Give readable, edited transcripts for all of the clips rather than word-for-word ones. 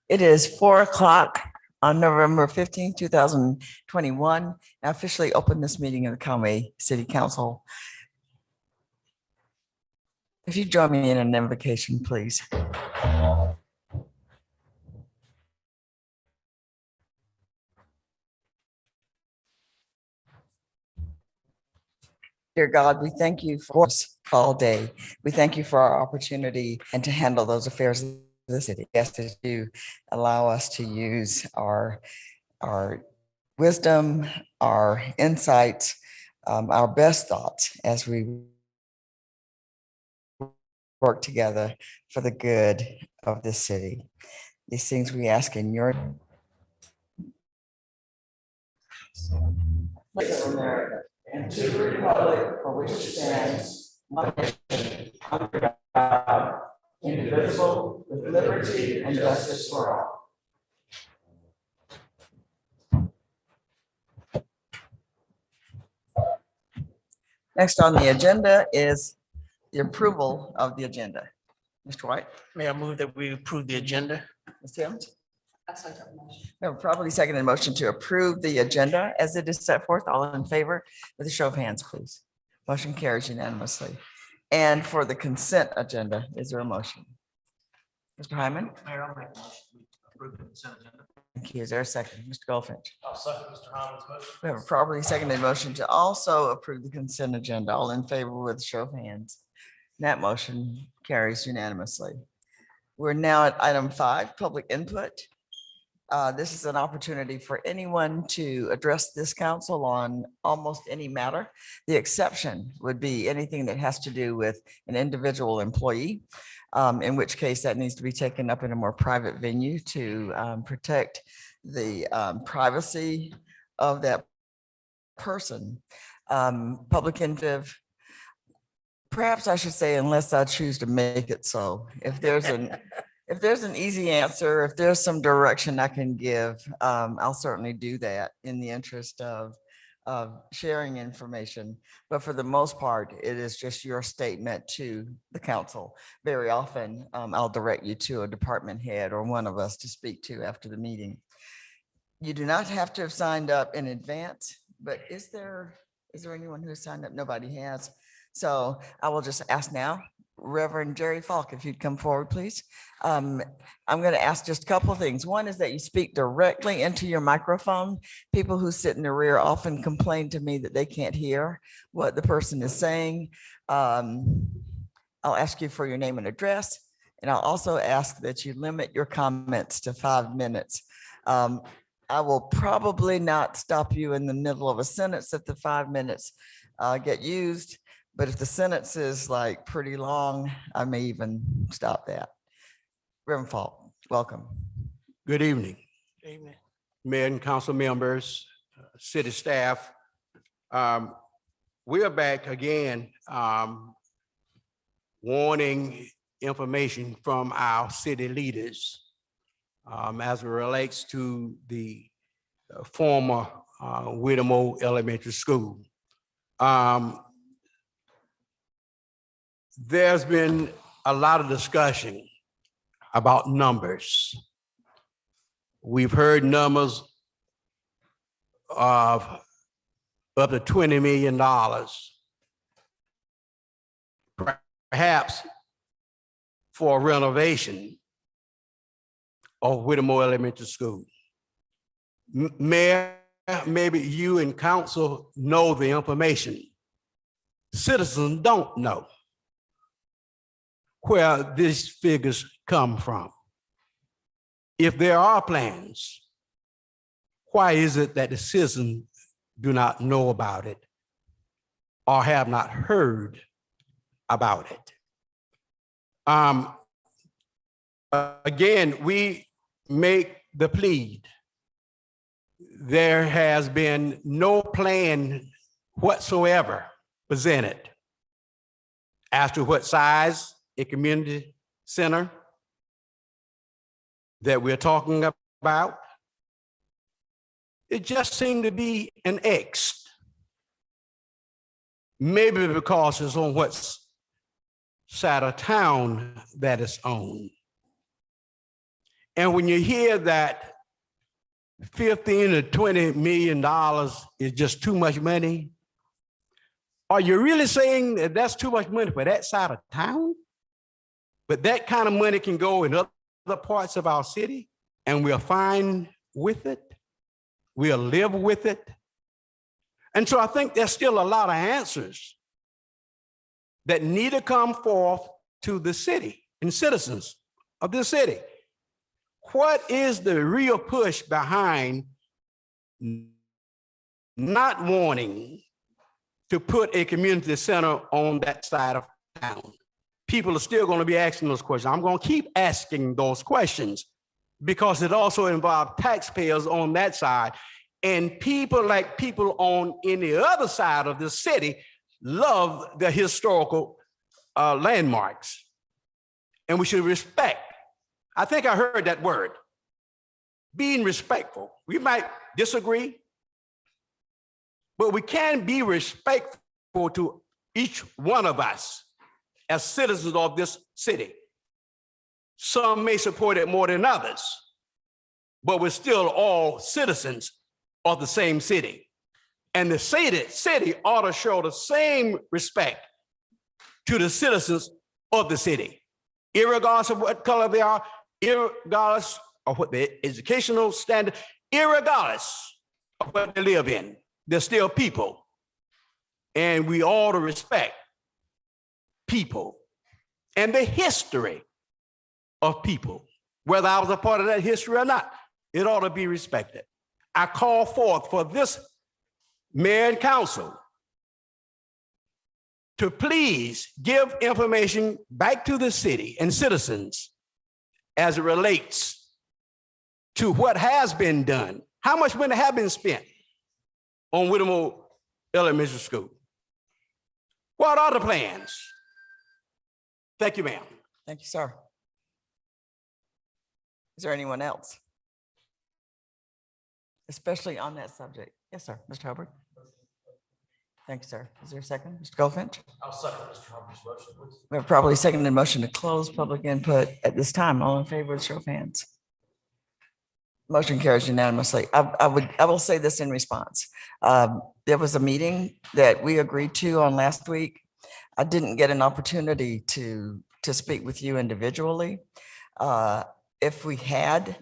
It is 4 o'clock on November 15, 2021. I officially open this meeting of the Conway City Council. If you join me in an invocation, please. Dear God, we thank you for us all day. We thank you for our opportunity and to handle those affairs of the city. Yes, that you allow us to use our wisdom, our insights, our best thoughts as we work together for the good of this city. These things we ask in your America, and to the republic for which it stands, one nation, under God, indivisible, with liberty and justice for all. Next on the agenda is the approval of the agenda. Mr. White? May I move that we approve the agenda? Ms. Timms? No, probably seconded motion to approve the agenda as it is set forth. All in favor with a show of hands, please. Motion carries unanimously. And for the consent agenda, is there a motion? Mr. Hyman? Mayor, I'll make a motion to approve the consent agenda. Thank you. Is there a second? Mr. Goldfinch? I'll second Mr. Hyman's motion. We have a properly seconded motion to also approve the consent agenda. All in favor with a show of hands. That motion carries unanimously. We're now at item 5, public input. This is an opportunity for anyone to address this council on almost any matter. The exception would be anything that has to do with an individual employee, in which case that needs to be taken up in a more private venue to protect the privacy of that person. Public input, perhaps I should say, unless I choose to make it so. If there's an easy answer, if there's some direction I can give, I'll certainly do that in the interest of sharing information. But for the most part, it is just your statement to the council. Very often, I'll direct you to a department head or one of us to speak to after the meeting. You do not have to have signed up in advance, but is there anyone who has signed up? Nobody has. So I will just ask now, Reverend Jerry Falk, if you'd come forward, please. I'm going to ask just a couple of things. One is that you speak directly into your microphone. People who sit in the rear often complain to me that they can't hear what the person is saying. I'll ask you for your name and address, and I'll also ask that you limit your comments to 5 minutes. I will probably not stop you in the middle of a sentence if the 5 minutes get used. But if the sentence is like pretty long, I may even stop that. Reverend Falk, welcome. Good evening, Amen. Mayor and council members, city staff. We are back again, wanting information from our city leaders as it relates to the former Whittemore Elementary School. There's been a lot of discussion about numbers. We've heard numbers of up to $20 million, perhaps for renovation of Whittemore Elementary School. Mayor, maybe you and council know the information. Citizens don't know where these figures come from. If there are plans, why is it that the citizens do not know about it or have not heard about it? Again, we make the plea. There has been no plan whatsoever presented as to what size a community center that we're talking about. It just seemed to be an X. Maybe because it's on what side of town that it's on. And when you hear that $15 to $20 million is just too much money, are you really saying that that's too much money for that side of town? But that kind of money can go in other parts of our city and we're fine with it. We'll live with it. And so I think there's still a lot of answers that need to come forth to the city and citizens of the city. What is the real push behind not wanting to put a community center on that side of town? People are still going to be asking those questions. I'm going to keep asking those questions because it also involves taxpayers on that side. And people like people on any other side of the city love the historical landmarks. And we should respect. I think I heard that word, being respectful. We might disagree, but we can be respectful to each one of us as citizens of this city. Some may support it more than others, but we're still all citizens of the same city. And the city ought to show the same respect to the citizens of the city, irregardless of what color they are, irregardless of what their educational standard, irregardless of what they live in. They're still people. And we ought to respect people and the history of people. Whether I was a part of that history or not, it ought to be respected. I call forth for this mayor and council to please give information back to the city and citizens as it relates to what has been done. How much money have been spent on Whittemore Elementary School? What are the plans? Thank you, ma'am. Thank you, sir. Is there anyone else? Especially on that subject. Yes, sir. Mr. Hubbard. Thank you, sir. Is there a second? Mr. Goldfinch? I'll second Mr. Hubbard's motion, please. We have probably seconded motion to close public input at this time. All in favor, show of hands. Motion carries unanimously. I will say this in response. There was a meeting that we agreed to on last week. I didn't get an opportunity to speak with you individually. If we had,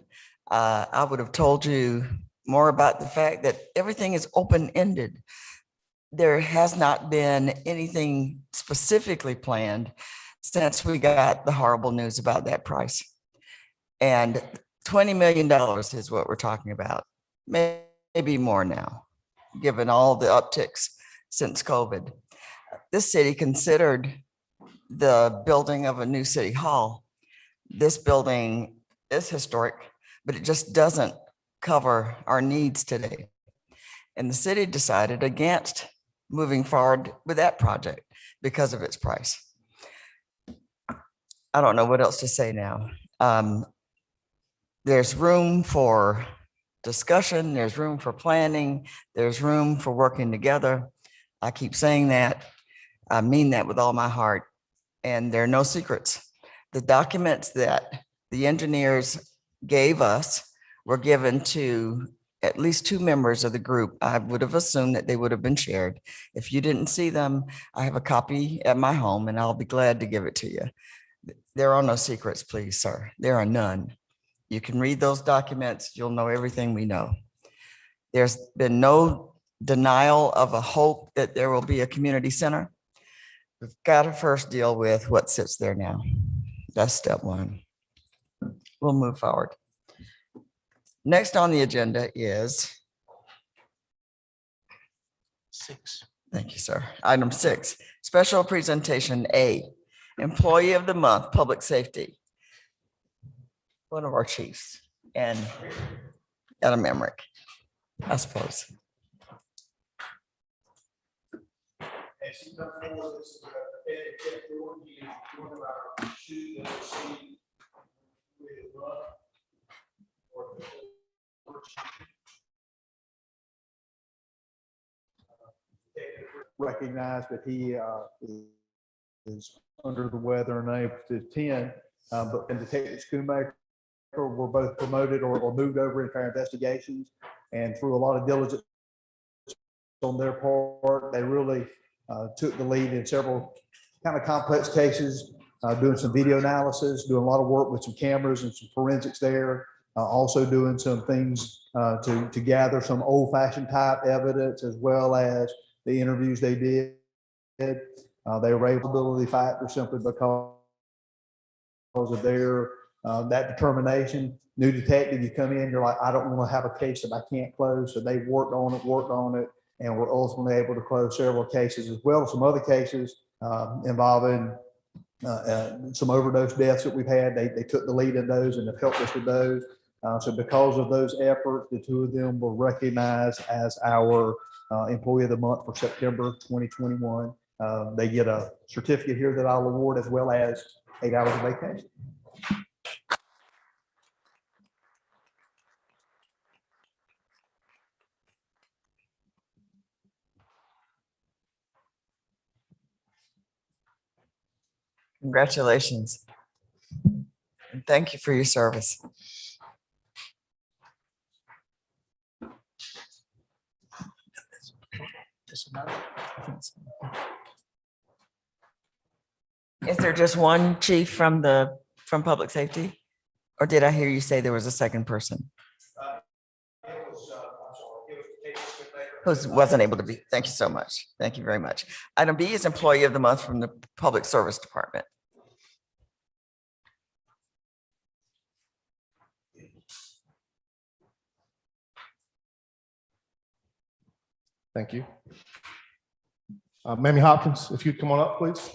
I would have told you more about the fact that everything is open-ended. There has not been anything specifically planned since we got the horrible news about that price. And $20 million is what we're talking about, maybe more now, given all the upticks since COVID. This city considered the building of a new city hall. This building is historic, but it just doesn't cover our needs today. And the city decided against moving forward with that project because of its price. I don't know what else to say now. There's room for discussion, there's room for planning, there's room for working together. I keep saying that. I mean that with all my heart. And there are no secrets. The documents that the engineers gave us were given to at least two members of the group. I would have assumed that they would have been shared. If you didn't see them, I have a copy at my home and I'll be glad to give it to you. There are no secrets, please, sir. There are none. You can read those documents. You'll know everything we know. There's been no denial of a hope that there will be a community center. We've got to first deal with what sits there now. That's step one. We'll move forward. Next on the agenda is 6. thank you, sir. Item 6, special presentation A, Employee of the Month, Public Safety. One of our chiefs and Adam Emmerich, I suppose. As he comes forward, this is a check door. He is one of our shoes that we see with the run. Or the recognize that he is under the weather and unable to attend, but in Detective Schoonmaker were both promoted or moved over into our investigations, and through a lot of diligence on their part, they really took the lead in several kind of complex cases, doing some video analysis, doing a lot of work with some cameras and some forensics there, also doing some things to gather some old-fashioned type evidence, as well as the interviews they did. They were able to factor simply because of their that determination. New detective, you come in, you're like, I don't want to have a case that I can't close. So they worked on it, and were ultimately able to close several cases, as well as some other cases involving some overdose deaths that we've had. They took the lead in those and have helped us with those. So because of those efforts, the two of them were recognized as our Employee of the Month for September 2021. They get a certificate here that I'll award, as well as 8 hours of vacation. Congratulations. And thank you for your service. Is there just one chief from public safety? Or did I hear you say there was a second person who wasn't able to be? Thank you so much. Thank you very much. Item B is Employee of the Month from the Public Service Department. Thank you. Mamie Hopkins, if you'd come on up, please.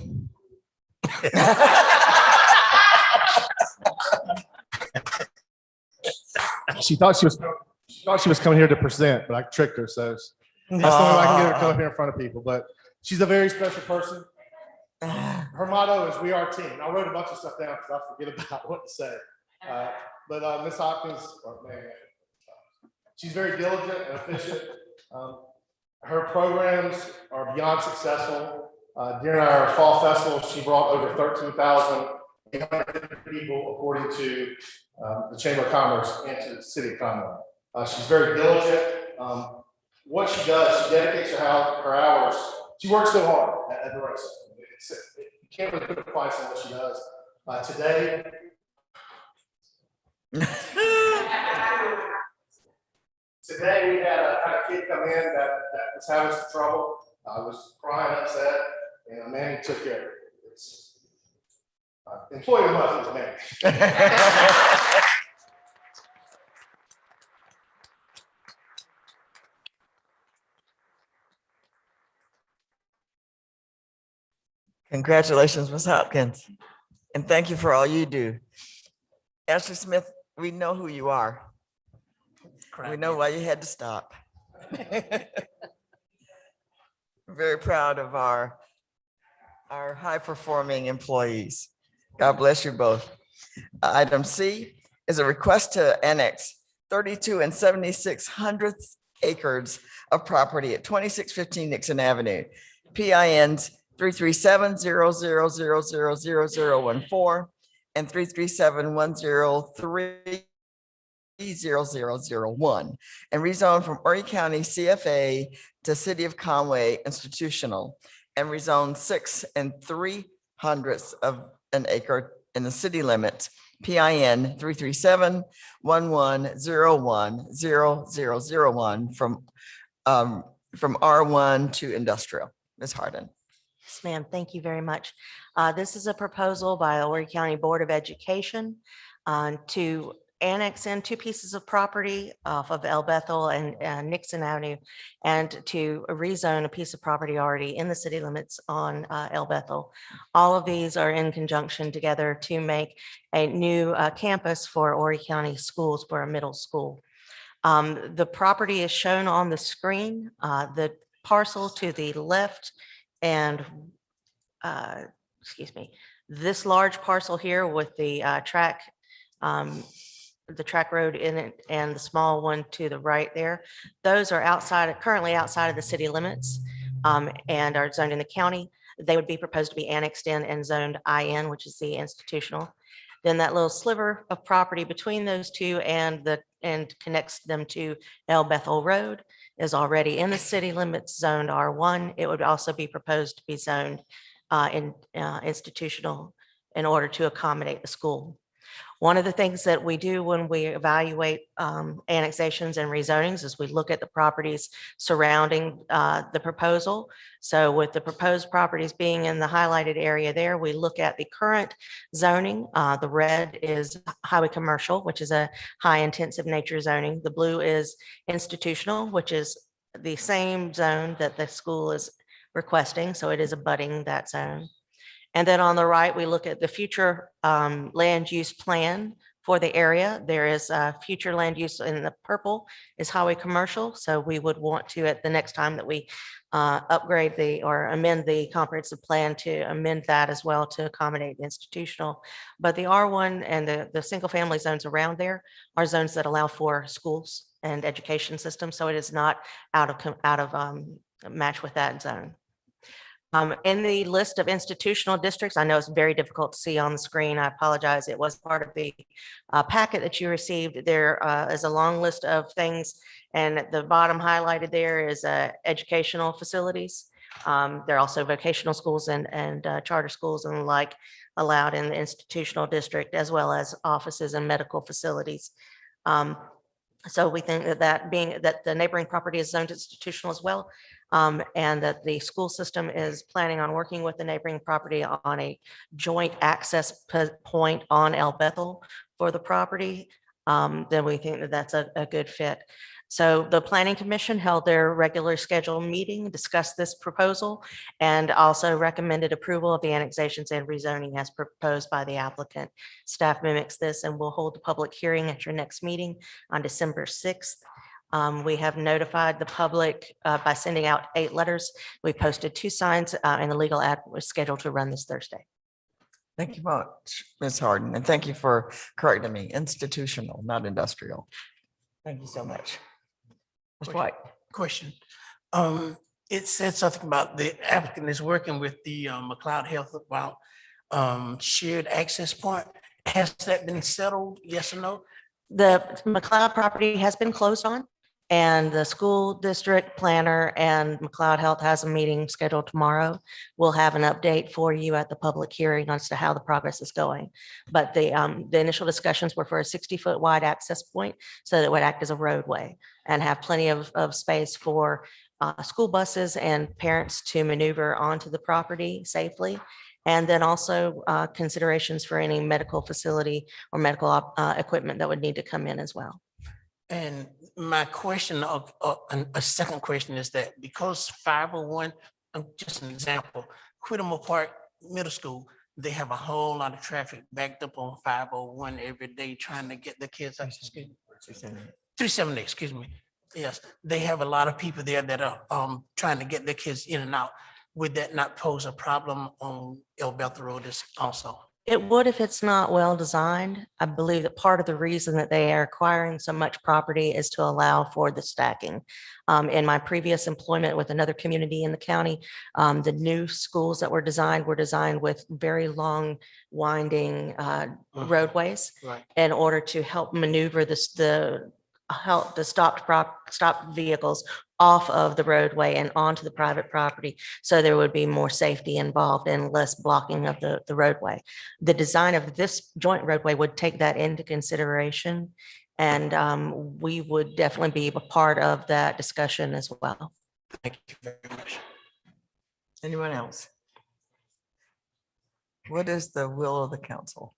She thought she was coming here to present, but I tricked her. So that's the only way I can get her to come up here in front of people. But she's a very special person. Her motto is "We are a team." I wrote a bunch of stuff down because I forget about what to say. But Miss Hopkins, she's very diligent and efficient. Her programs are beyond successful. During our fall festival, she brought over 13,800 people, according to the Chamber of Commerce, into the city of Conway. She's very diligent. What she does, she dedicates her hours. She works so hard at the race. You can't really put a price on what she does. Today, we had a kid come in that was having some trouble. I was crying, upset, and Manny took care of it. It's Employee of the Month is Manny. Congratulations, Ms. Hopkins. And thank you for all you do. Ashley Smith, we know who you are. We know why you had to stop. Very proud of our high-performing employees. God bless you both. Item C is a request to annex 32 and 76/100 acres of property at 2615 Nixon Avenue. PINs 33700000014 and 33710300001, and rezone from Horry County CFA to City of Conway institutional, and rezone 6 3/100 of an acre in the city limits. PIN 33711010001 from R1 to industrial. Ms. Harden. Yes, ma'am. Thank you very much. This is a proposal by Horry County Board of Education to annex in 2 pieces of property off of El Bethel and Nixon Avenue, and to rezone a piece of property already in the city limits on El Bethel. All of these are in conjunction together to make a new campus for Horry County Schools for a middle school. The property is shown on the screen. The parcel to the left And excuse me, this large parcel here with the track road in it and the small one to the right there, those are currently outside of the city limits and are zoned in the county. They would be proposed to be annexed in and zoned IN, which is the institutional. Then that little sliver of property between those two and connects them to El Bethel Road is already in the city limits, zoned R1. It would also be proposed to be zoned institutional in order to accommodate the school. One of the things that we do when we evaluate annexations and rezonings is we look at the properties surrounding the proposal. So with the proposed properties being in the highlighted area there, we look at the current zoning. The red is highway commercial, which is a high intensive nature zoning. The blue is institutional, which is the same zone that the school is requesting. So it is abutting that zone. And then on the right, we look at the future land use plan for the area. There is a future land use in the purple is highway commercial. So we would want to, at the next time that we upgrade or amend the comprehensive plan, to amend that as well to accommodate the But the R1 and the single family zones around there are zones that allow for schools and education systems. So it is not out of match with that zone. In the list of institutional districts, I know it's very difficult to see on the screen. I apologize. It was part of the packet that you received. There is a long list of things, and at the bottom highlighted there is educational facilities. There are also vocational schools and charter schools and the like allowed in the institutional district, as well as offices and medical facilities. So we think that being that the neighboring property is zoned institutional as well, and that the school system is planning on working with the neighboring property on a joint access point on El Bethel for the property, then we think that that's a good fit. So the Planning Commission held their regular scheduled meeting, discussed this proposal, and also recommended approval of the annexations and rezoning as proposed by the applicant. Staff mimics this, and we'll hold the public hearing at your next meeting on December 6th. We have notified the public by sending out 8 letters. We posted 2 signs, and the legal ad was scheduled to run this Thursday. Thank you much, Ms. Harden, and thank you for correcting me. Institutional, not industrial. Thank you so much. Mr. White. Question. It said something about the applicant is working with the McLeod Health about shared access point. Has that been settled? Yes or no? The McLeod property has been closed on, and the school district planner and McLeod Health has a meeting scheduled tomorrow. We'll have an update for you at the public hearing as to how the progress is going. But the initial discussions were for a 60-foot wide access point, so that it would act as a roadway and have plenty of space for school buses and parents to maneuver onto the property safely. And then also considerations for any medical facility or medical equipment that would need to come in as well. And my question a second question is that because 501, just an example, Whittemore Park Middle School, they have a whole lot of traffic backed up on 501 every day trying to get the kids out to school. 370, excuse me. Yes, they have a lot of people there that are trying to get their kids in and out. Would that not pose a problem on El Bethel Road also? It would if it's not well designed. I believe that part of the reason that they are acquiring so much property is to allow for the stacking. In my previous employment with another community in the county, the new schools that were designed with very long winding roadways Right. in order to help maneuver the stopped vehicles off of the roadway and onto the private property. So there would be more safety involved and less blocking of the roadway. The design of this joint roadway would take that into consideration. And we would definitely be a part of that discussion as well. Thank you very much. Anyone else? What is the will of the council?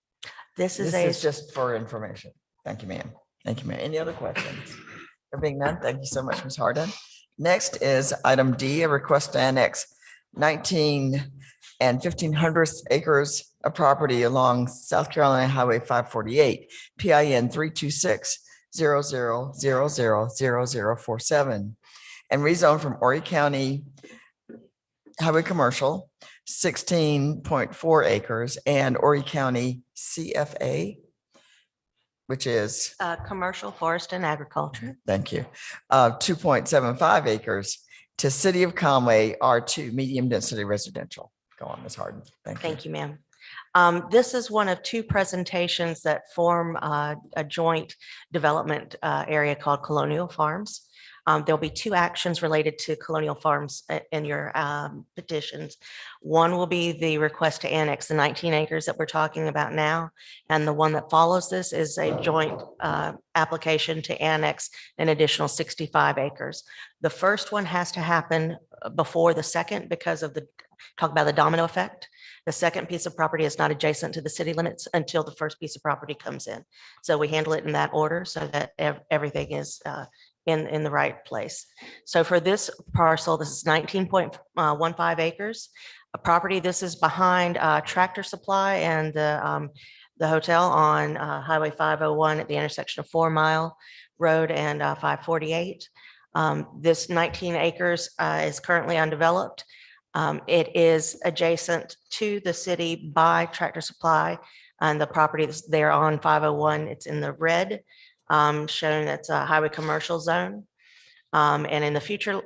This is This is just for information. Thank you, ma'am. Thank you, ma'am. Any other questions? There being none, thank you so much, Ms. Harden. Next is item D, a request to annex 19 and 1/1500 acres of property along South Carolina Highway 548, PIN 32600000047, and rezone from Horry County highway commercial, 16.4 acres, and Horry County CFA, which is, Commercial, forest and agriculture. thank you, 2.75 acres to City of Conway R2 medium density residential. Go on, Ms. Harden. Thank you. Thank you, ma'am. This is one of two presentations that form a joint development area called Colonial Farms. There'll be two actions related to Colonial Farms in your petitions. One will be the request to annex the 19 acres that we're talking about now. And the one that follows this is a joint application to annex an additional 65 acres. The first one has to happen before the second because of talk about the domino effect. The second piece of property is not adjacent to the city limits until the first piece of property comes in. So we handle it in that order so that everything is in the right place. So for this parcel, this is 19.15 acres. A property, this is behind Tractor Supply and the hotel on Highway 501 at the intersection of 4 Mile Road and 548. This 19 acres is currently undeveloped. It is adjacent to the city by Tractor Supply and the property that's there on 501. It's in the red, showing that's a highway commercial zone. And in the future,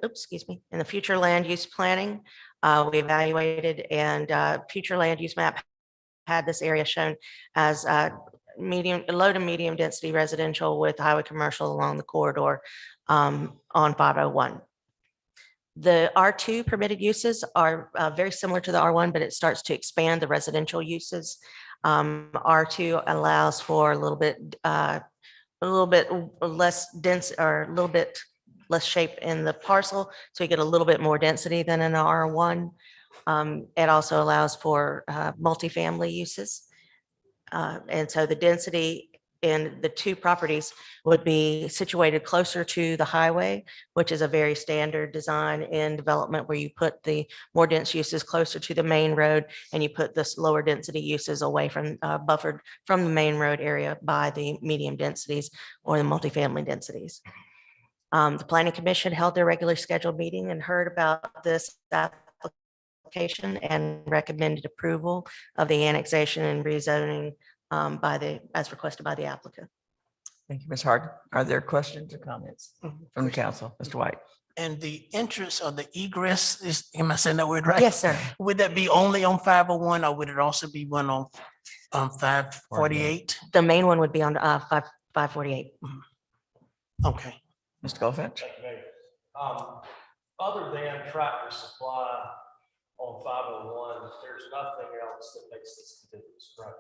in the future land use planning, we evaluated and future land use map had this area shown as low to medium density residential with highway commercial along the corridor on 501. The R2 permitted uses are very similar to the R1, but it starts to expand the residential uses. R2 allows for a little bit less dense or a little bit less shape in the parcel. So you get a little bit more density than in the R1. It also allows for multifamily uses. And so the density in the two properties would be situated closer to the highway, which is a very standard design in development where you put the more dense uses closer to the main road and you put this lower density uses away from buffered from the main road area by the medium densities or the multifamily densities. The Planning Commission held their regular scheduled meeting and heard about this application and recommended approval of the annexation and rezoning as requested by the applicant. Thank you, Ms. Harden. Are there questions or comments from the council? Mr. White? And the entrance or the egress is, am I saying that word right? Yes, sir. Would that be only on 501 or would it also be one on 548? The main one would be on 548. Okay. Mr. Goldfinch? Other than Tractor Supply on 501, there's nothing else that makes this contiguous, correct?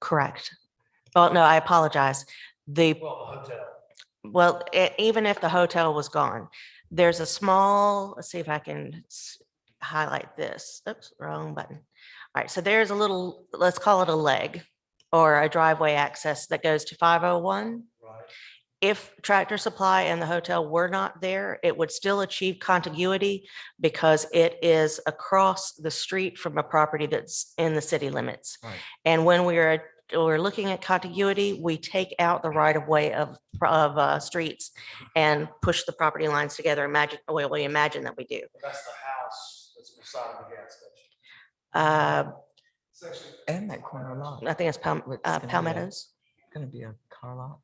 Correct. Well, no, I apologize. Well, the hotel. Well, even if the hotel was gone, there's a small, let's see if I can highlight this. Oops, wrong button. All right, so there's a little, let's call it a leg or a driveway access that goes to 501. Right. If Tractor Supply and the hotel were not there, it would still achieve contiguity because it is across the street from a property that's in the city limits. Right. And when we're looking at contiguity, we take out the right of way of streets and push the property lines together. We imagine that we do. That's the house that's beside the gas station. And that corner lot. I think it's Palmettos. Going to be a car lot.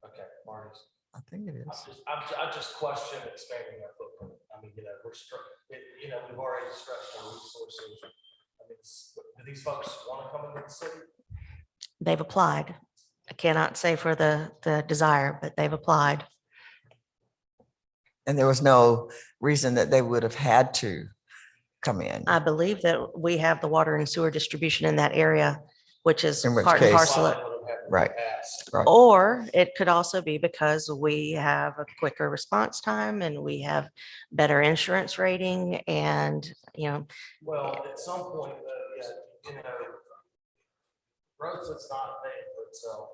Okay, Marty's. I think it is. I just question expanding our footprint. I mean, we've already stretched our resources. I mean, do these folks want to come into the city? They've applied. I cannot say for the desire, but they've applied. And there was no reason that they would have had to come in. I believe that we have the water and sewer distribution in that area, which is In which part and case- parcel. Why they would have had in the Right. past. Right. Or it could also be because we have a quicker response time and we have better insurance rating and, Well, at some point, growth is not paying for itself,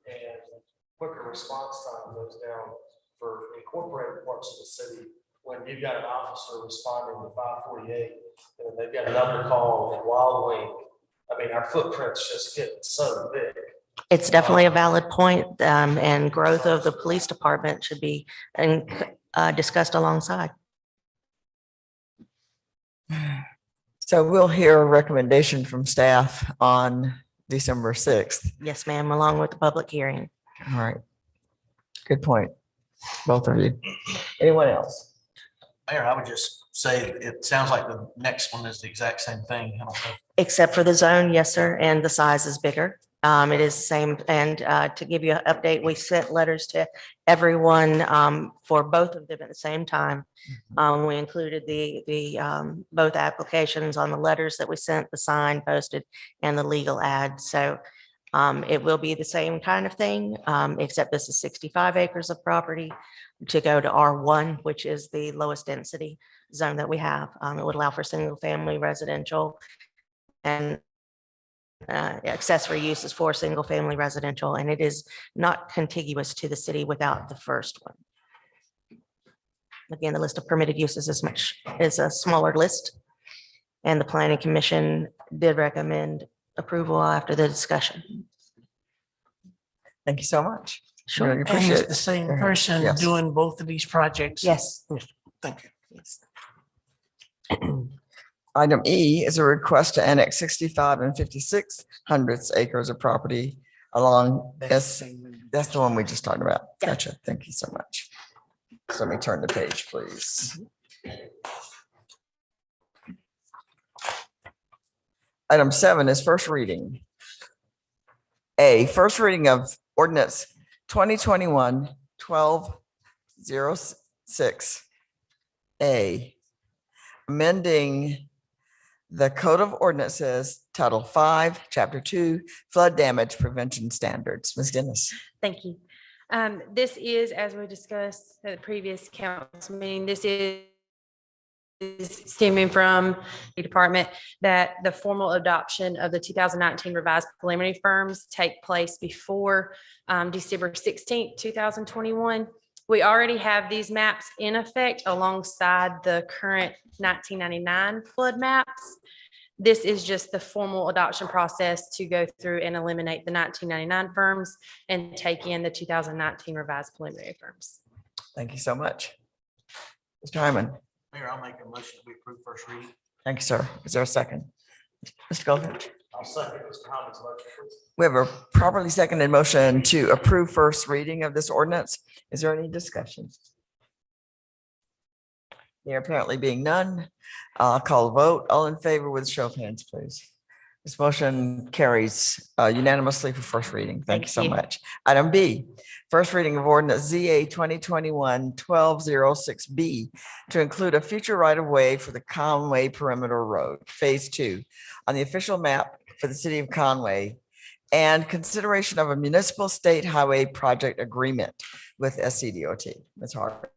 and quicker response time goes down for incorporated parts of the city. When you've got an officer responding to 548, and they've got another call in Wild Wing, I mean, our footprint's just getting so big. it's definitely a valid point, and growth of the police department should be discussed alongside. So we'll hear a recommendation from staff on December 6th. Yes, ma'am, along with the public hearing. All right. Good point. Both of you. Anyone else? Mayor, I would just say it sounds like the next one is the exact same thing. I don't know. Except for the zone, yes, sir, and the size is bigger. It is the same, and to give you an update, we sent letters to everyone for both of them at the same time. We included the both applications on the letters that we sent, the sign posted, and the legal ad. So it will be the same kind of thing, except this is 65 acres of property to go to R1, which is the lowest density zone that we have. It would allow for single family residential and accessory uses for single family residential, and it is not contiguous to the city without the first one. Again, the list of permitted uses is a smaller list. And the planning commission did recommend approval after the discussion. Thank you so much. Sure. Really And appreciate it's the it. same Very- person yes. doing both of these projects? Yes. Thank you. Yes. Item E is a request to annex 65 and 56 acres of property along S. That's the one we just talked about. Yeah. Gotcha. Thank you so much. So let me turn the page, please. Item 7 is first reading. A, first reading of ordinance 2021-1206. A, amending the Code of Ordinances, Title 5, Chapter 2, Flood Damage Prevention Standards. Ms. Dennis. Thank you. This is, as we discussed at the previous council meeting, this is stemming from the department that the formal adoption of the 2019 revised preliminary firms take place before December 16th, 2021. We already have these maps in effect alongside the current 1999 flood maps. This is just the formal adoption process to go through and eliminate the 1999 firms and take in the 2019 revised preliminary firms. Thank you so much. Mr. Hyman. Mayor, I'll make a motion that we approve first reading. Thank you, sir. Is there a second? Mr. Goldfinch. I'll second Mr. Hyman's motion. We have a properly seconded motion to approve first reading of this ordinance. Is there any discussion? There apparently being none, I'll call a vote. All in favor with a show of hands, please. This motion carries unanimously for first reading. Thank you so Thank you. much. Item B, first reading of ordinance ZA 2021-1206B to include a future right-of-way for the Conway Perimeter Road, Phase 2, on the official map for the city of Conway, and consideration of a municipal state highway project agreement with SCDOT. Ms. Hart.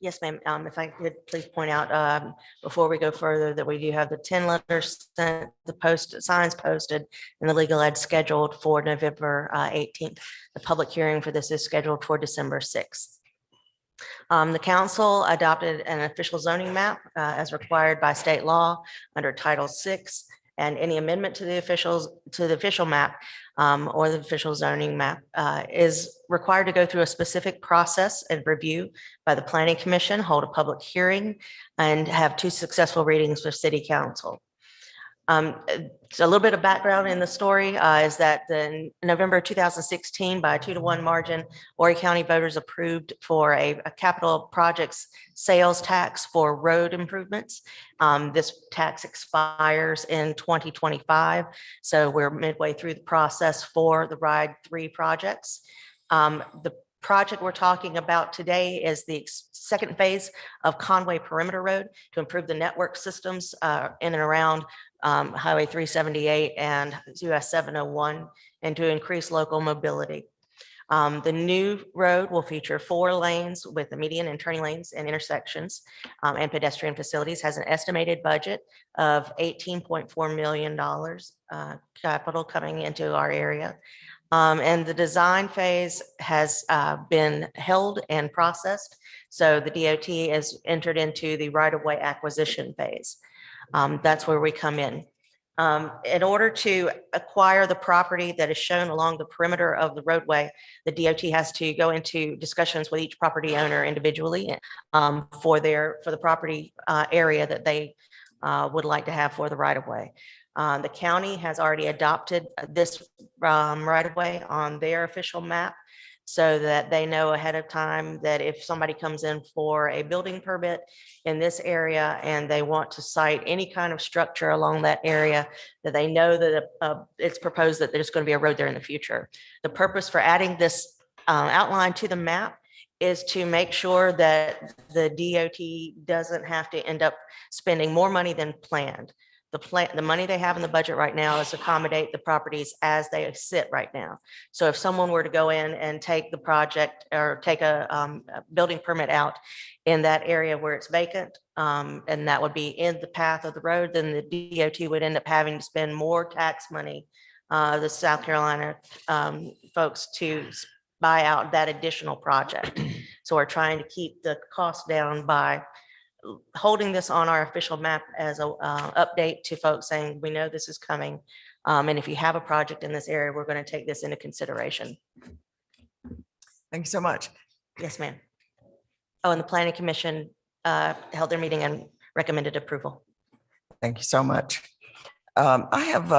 Yes, ma'am. If I could please point out before we go further that we do have the 10 letters sent, the signs posted, and the legal ad scheduled for November 18th. The public hearing for this is scheduled for December 6th. The council adopted an official zoning map as required by state law under Title 6, and any amendment to the official map or the official zoning map is required to go through a specific process and review by the planning commission, hold a public hearing, and have 2 successful readings with city council. So a little bit of background in the story is that in November 2016, by a 2-to-1 margin, Horry County voters approved for a capital projects sales tax for road improvements. This tax expires in 2025. So we're midway through the process for the RIDE 3 projects. The project we're talking about today is the second phase of Conway Perimeter Road to improve the network systems in and around Highway 378 and US 701 and to increase local mobility. The new road will feature 4 lanes with the median and turning lanes and intersections and pedestrian facilities, has an estimated budget of $18.4 million capital coming into our area. And the design phase has been held and processed. So the DOT has entered into the right-of-way acquisition phase. That's where we come in. In order to acquire the property that is shown along the perimeter of the roadway, the DOT has to go into discussions with each property owner individually for the property area that they would like to have for the right of way. The county has already adopted this right of way on their official map so that they know ahead of time that if somebody comes in for a building permit in this area and they want to site any kind of structure along that area, that they know that it's proposed that there's going to be a road there in the future. The purpose for adding this outline to the map is to make sure that the DOT doesn't have to end up spending more money than planned. The money they have in the budget right now is accommodate the properties as they sit right now. So if someone were to go in and take the project or take a building permit out in that area where it's vacant, and that would be in the path of the road, then the DOT would end up having to spend more tax money, the South Carolina folks, to buy out that additional project. So we're trying to keep the cost down by holding this on our official map as a update to folks saying, we know this is coming. And if you have a project in this area, we're going to take this into consideration. Thank you so much. Yes, ma'am. Oh, and the planning commission held their meeting and recommended approval. Thank you so much. I have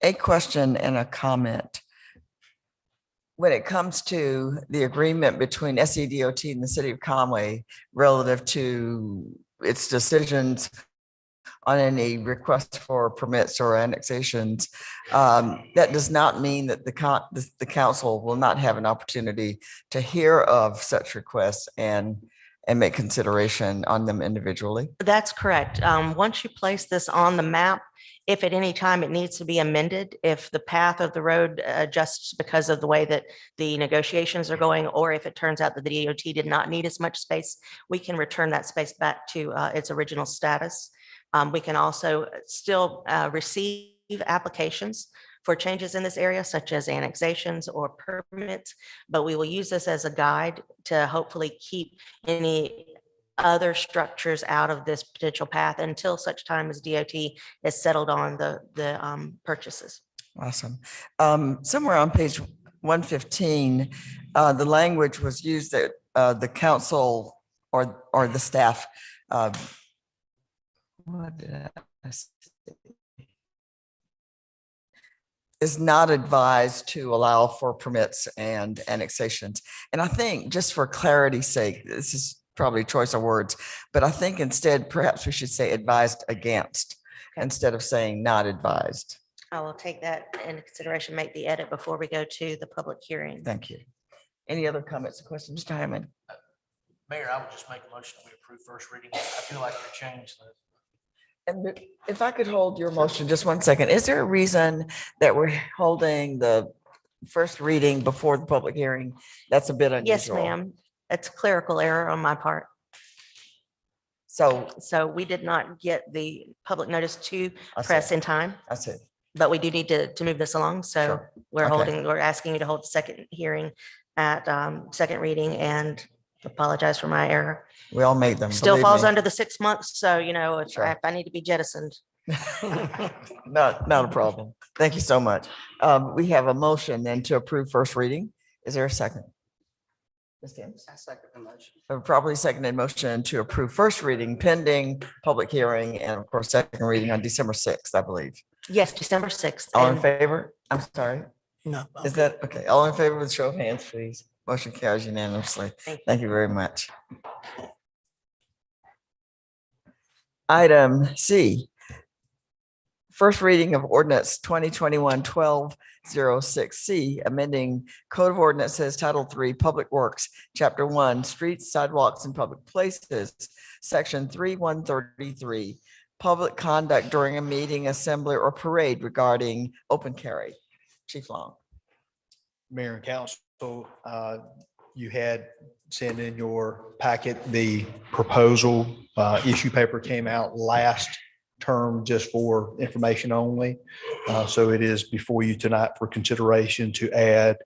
a question and a comment. When it comes to the agreement between SCDOT and the city of Conway relative to its decisions on any requests for permits or annexations, that does not mean that the council will not have an opportunity to hear of such requests and make consideration on them individually. That's correct. Once you place this on the map, if at any time it needs to be amended, if the path of the road adjusts because of the way that the negotiations are going, or if it turns out that the DOT did not need as much space, we can return that space back to its original status. We can also still receive applications for changes in this area, such as annexations or permits, but we will use this as a guide to hopefully keep any other structures out of this potential path until such time as DOT is settled on the purchases. Awesome. Somewhere on page 115, the language was used that the council or the staff. What did I say? Is not advised to allow for permits and annexations. And I think, just for clarity's sake, this is probably a choice of words, but I think instead perhaps we should say advised against instead of saying not advised. I will take that into consideration, make the edit before we go to the public hearing. Thank you. Any other comments or questions? Mr. Hyman? Mayor, I would just make a motion that we approve first reading. I feel like you're changed. And if I could hold your motion just 1 second, is there a reason that we're holding the first reading before the public hearing? That's a bit unusual. Yes, ma'am. It's clerical error on my part. So So we did not get the public notice to I see. press in time, I said, but we do need to move this along. So Sure. we're Okay. we're asking you to hold the second hearing at second reading, and apologize for my error. we all made them. Still believe falls me. under the 6 months. So, if Sure. if I need to be jettisoned. Not a problem. Thank you so much. We have a motion then to approve first reading. Is there a second? Ms. Timms? I second the motion. A properly seconded motion to approve first reading pending public hearing and of course, second reading on December 6th, I believe. Yes, December 6th. All in And favor? I'm sorry. No. Is that, okay, all in favor with show of hands, please. Motion carries unanimously. Thank you. Thank you very much. Item C. First reading of ordinance 2021-1206C, amending Code of Ordinances, Title III, Public Works, Chapter 1, Streets, Sidewalks, and Public Places, Section 3133, Public Conduct during a meeting, assembly, or parade regarding open carry. Chief Long. Mayor and council, you had sent in your packet, the proposal issue paper came out last term just for information only. So it is before you tonight for consideration to add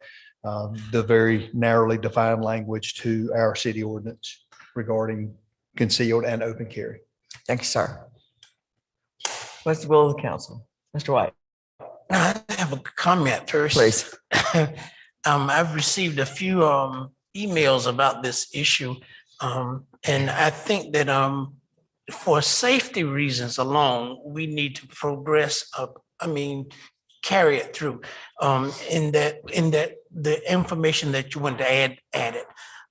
the very narrowly defined language to our city ordinance regarding concealed and open carry. Thank you, sir. What's the will of the council? Mr. White, I have a comment first. please. I've received a few emails about this issue. And I think that for safety reasons alone, we need to progress up, carry it through. In that the information that you want to add it.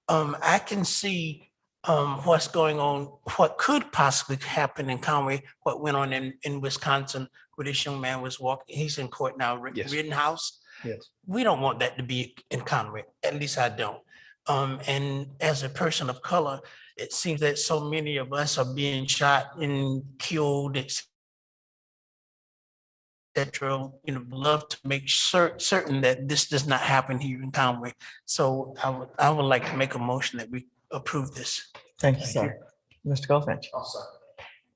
I can see what's going on, what could possibly happen in Conway, what went on in Wisconsin, where this young man was walking, he's in court now, Yes. Rittenhouse. Yes. We don't want that to be in Conway, at least I don't. And as a person of color, it seems that so many of us are being shot and killed, et cetera. Love to make certain that this does not happen here in Conway. So I would like to make a motion that we approve this. Thank you, sir. Mr. Goldfinch. I'll second.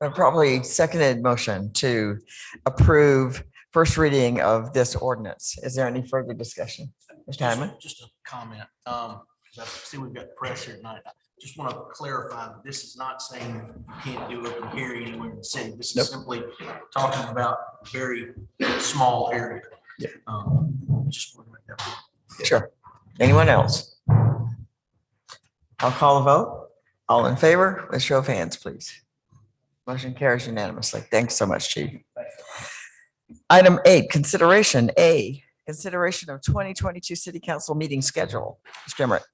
A probably seconded motion to approve first reading of this ordinance. Is there any further discussion? Mr. Hyman? Just a comment, because I see we've got press here tonight. I just want to clarify that this is not saying you can't do open hearing anywhere in the city. This Nope. is simply talking about a very small area. Yeah. Just want to make that clear. Sure. Anyone else? I'll call the vote. All in favor, with show of hands, please. Motion carries unanimously. Thanks so much, Chief. Item 8, consideration of 2022 City Council meeting schedule. Mr. Emmerich.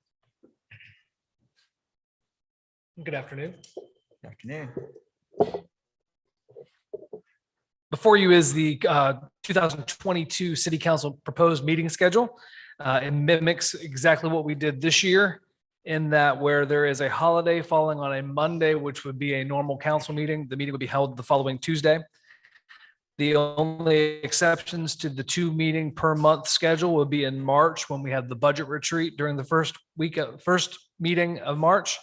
Good afternoon. Good afternoon. Before you is the 2022 City Council proposed meeting schedule. It mimics exactly what we did this year in that where there is a holiday falling on a Monday, which would be a normal council meeting, the meeting would be held the following Tuesday. The only exceptions to the 2 meeting per month schedule would be in March when we have the budget retreat during the first meeting of March.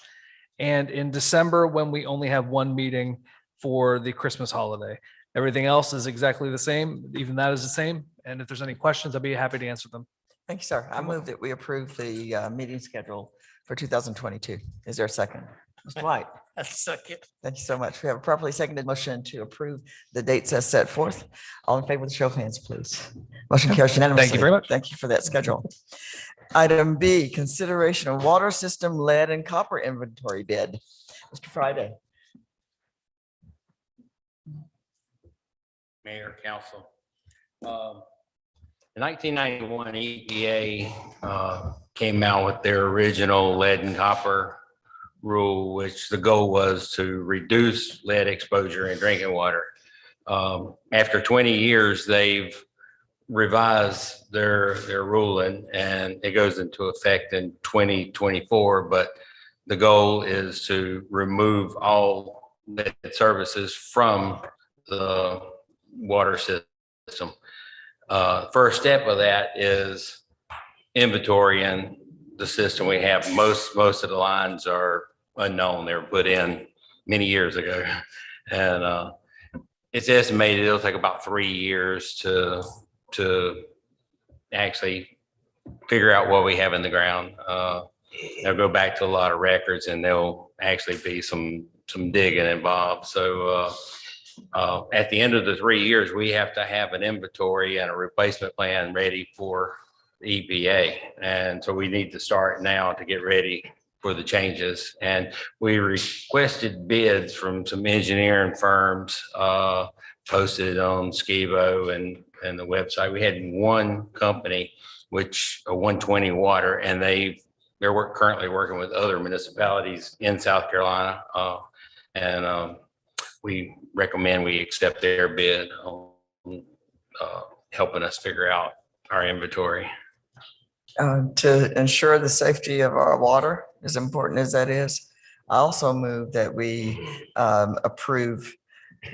And in December, when we only have 1 meeting for the Christmas holiday. Everything else is exactly the same. Even that is the same. And if there's any questions, I'd be happy to answer them. Thank you, sir. I move that we approve the meeting schedule for 2022. Is there a second? Mr. White, That's second. thank you so much. We have a properly seconded motion to approve the dates as set forth. All in favor with a show of hands, please. Motion carries unanimously. very much. Thank you for that schedule. Item B, consideration of water system lead and copper inventory bid. Mr. Friday. Mayor, council. In 1991, EPA came out with their original lead and copper rule, which the goal was to reduce lead exposure in drinking water. After 20 years, they've revised their ruling and it goes into effect in 2024, but the goal is to remove all lead services from the water system. First step of that is inventorying the system we have. Most of the lines are unknown. They were put in many years ago. And it's estimated it'll take about 3 years to actually figure out what we have in the ground. They'll go back to a lot of records and there'll actually be some digging involved. So at the end of the 3 years, we have to have an inventory and a replacement plan ready for the EPA. And so we need to start now to get ready for the changes. And we requested bids from some engineering firms, posted on Skivo and the website. We had one company, which 120 Water, and they're currently working with other municipalities in South Carolina. And we recommend we accept their bid on helping us figure out our inventory. To ensure the safety of our water, as important as that is, I also move that we approve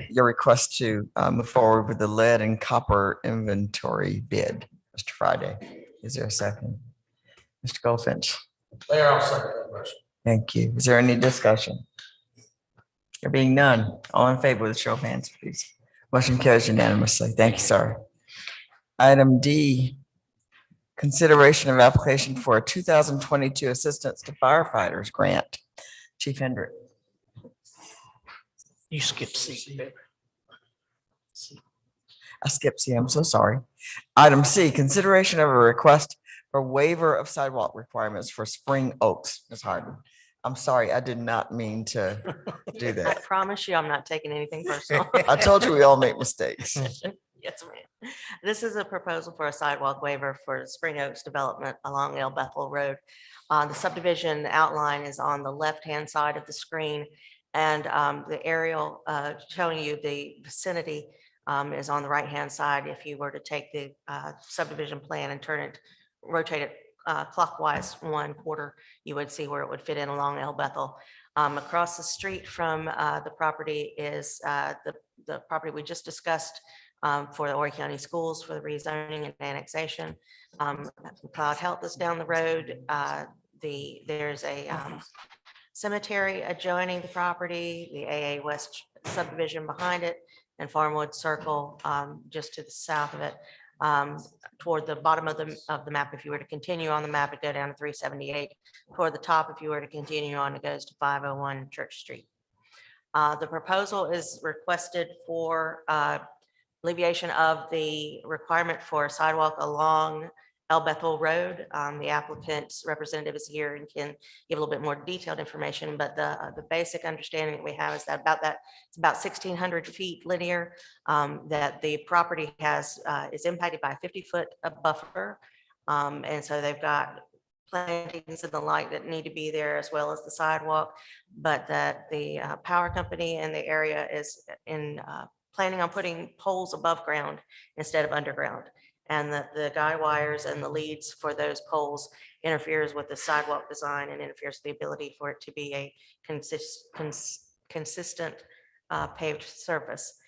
your request to move forward with the lead and copper inventory bid. Mr. Friday, is there a second? Mr. Goldfinch, Mayor, I'll second that motion. thank you. Is there any discussion? There being none, all in favor with a show of hands, please. Motion carries unanimously. Thank you, sir. Item D, consideration of application for a 2022 Assistance to Firefighters Grant. Chief Hendrick. You skipped C. I skipped C, I'm so sorry. Item C, consideration of a request for waiver of sidewalk requirements for Spring Oaks. Ms. Harden, I'm sorry, I did not mean to do I that. promise you, I'm not taking anything personal. I told you we all make mistakes. Yes, ma'am. This is a proposal for a sidewalk waiver for Spring Oaks development along El Bethel Road. The subdivision outline is on the left-hand side of the screen, and the aerial showing you the vicinity is on the right-hand side. If you were to take the subdivision plan and turn it, rotate it clockwise 1/4, you would see where it would fit in along El Bethel. Across the street from the property is the property we just discussed for the Horry County Schools for the rezoning and annexation. Cloud Health is down the road. There's a cemetery adjoining the property, the AA West subdivision behind it, and Farmwood Circle just to the south of it. Toward the bottom of the map, if you were to continue on the map, it'd go down to 378. Toward the top, if you were to continue on, it goes to 501 Church Street. The proposal is requested for alleviation of the requirement for a sidewalk along El Bethel Road. The applicant's representative is here and can give a little bit more detailed information, but the basic understanding that we have is that it's about 1,600 feet linear, that the property is impacted by a 50-foot buffer. And so they've got plantings and the like that need to be there, as well as the sidewalk, but that the power company in the area is planning on putting poles above ground instead of underground. And that the guy wires and the leads for those poles interferes with the sidewalk design and interferes with the ability for it to be a consistent paved surface.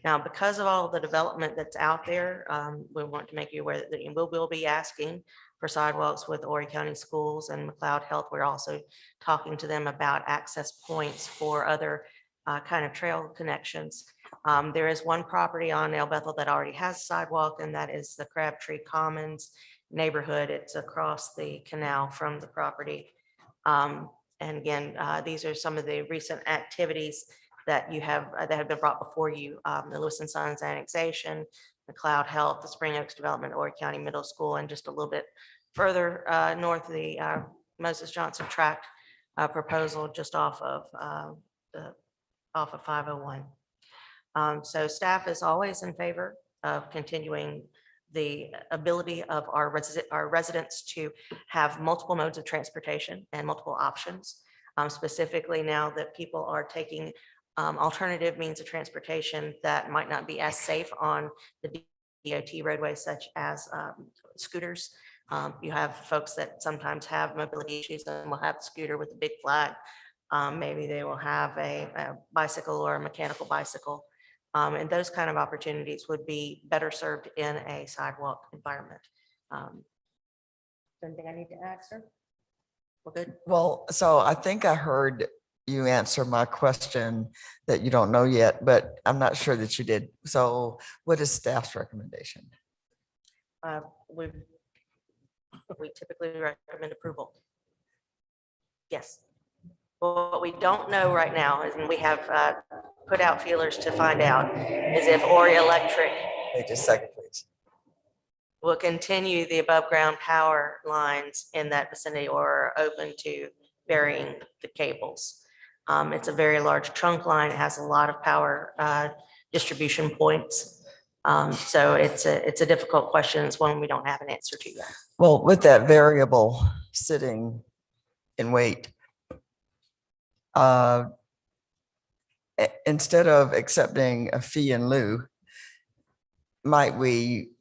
Now, because of all the development that's out there, we want to make you aware that we'll be asking for sidewalks with Horry County Schools and McLeod Health. We're also talking to them about access points for other kind of trail connections. There is one property on El Bethel that already has sidewalk, and that is the Crabtree Commons neighborhood. It's across the canal from the property. And again, these are some of the recent activities that have been brought before you. The Lewis and Sons annexation, McLeod Health, the Spring Oaks Development, Horry County Middle School, and just a little bit further north, the Moses Johnson Tract proposal just off of 501. So staff is always in favor of continuing the ability of our residents to have multiple modes of transportation and multiple options. Specifically now that people are taking alternative means of transportation that might not be as safe on the DOT roadways, such as scooters. You have folks that sometimes have mobility issues and will have a scooter with a big flag. Maybe they will have a bicycle or a mechanical bicycle. And those kind of opportunities would be better served in a sidewalk environment. Anything I need to add, sir? We're good. Well, so I think I heard you answer my question that you don't know yet, but I'm not sure that you did. So what is staff's recommendation? We typically recommend approval. Yes. What we don't know right now is, and we have put out feelers to find out, is if Horry Electric Wait just a second, please. will continue the above ground power lines in that vicinity or are open to burying the cables. It's a very large trunk line. It has a lot of power distribution points. So it's a difficult question. It's one we don't have an answer to yet. Well, with that variable sitting in wait, instead of accepting a fee in lieu, might we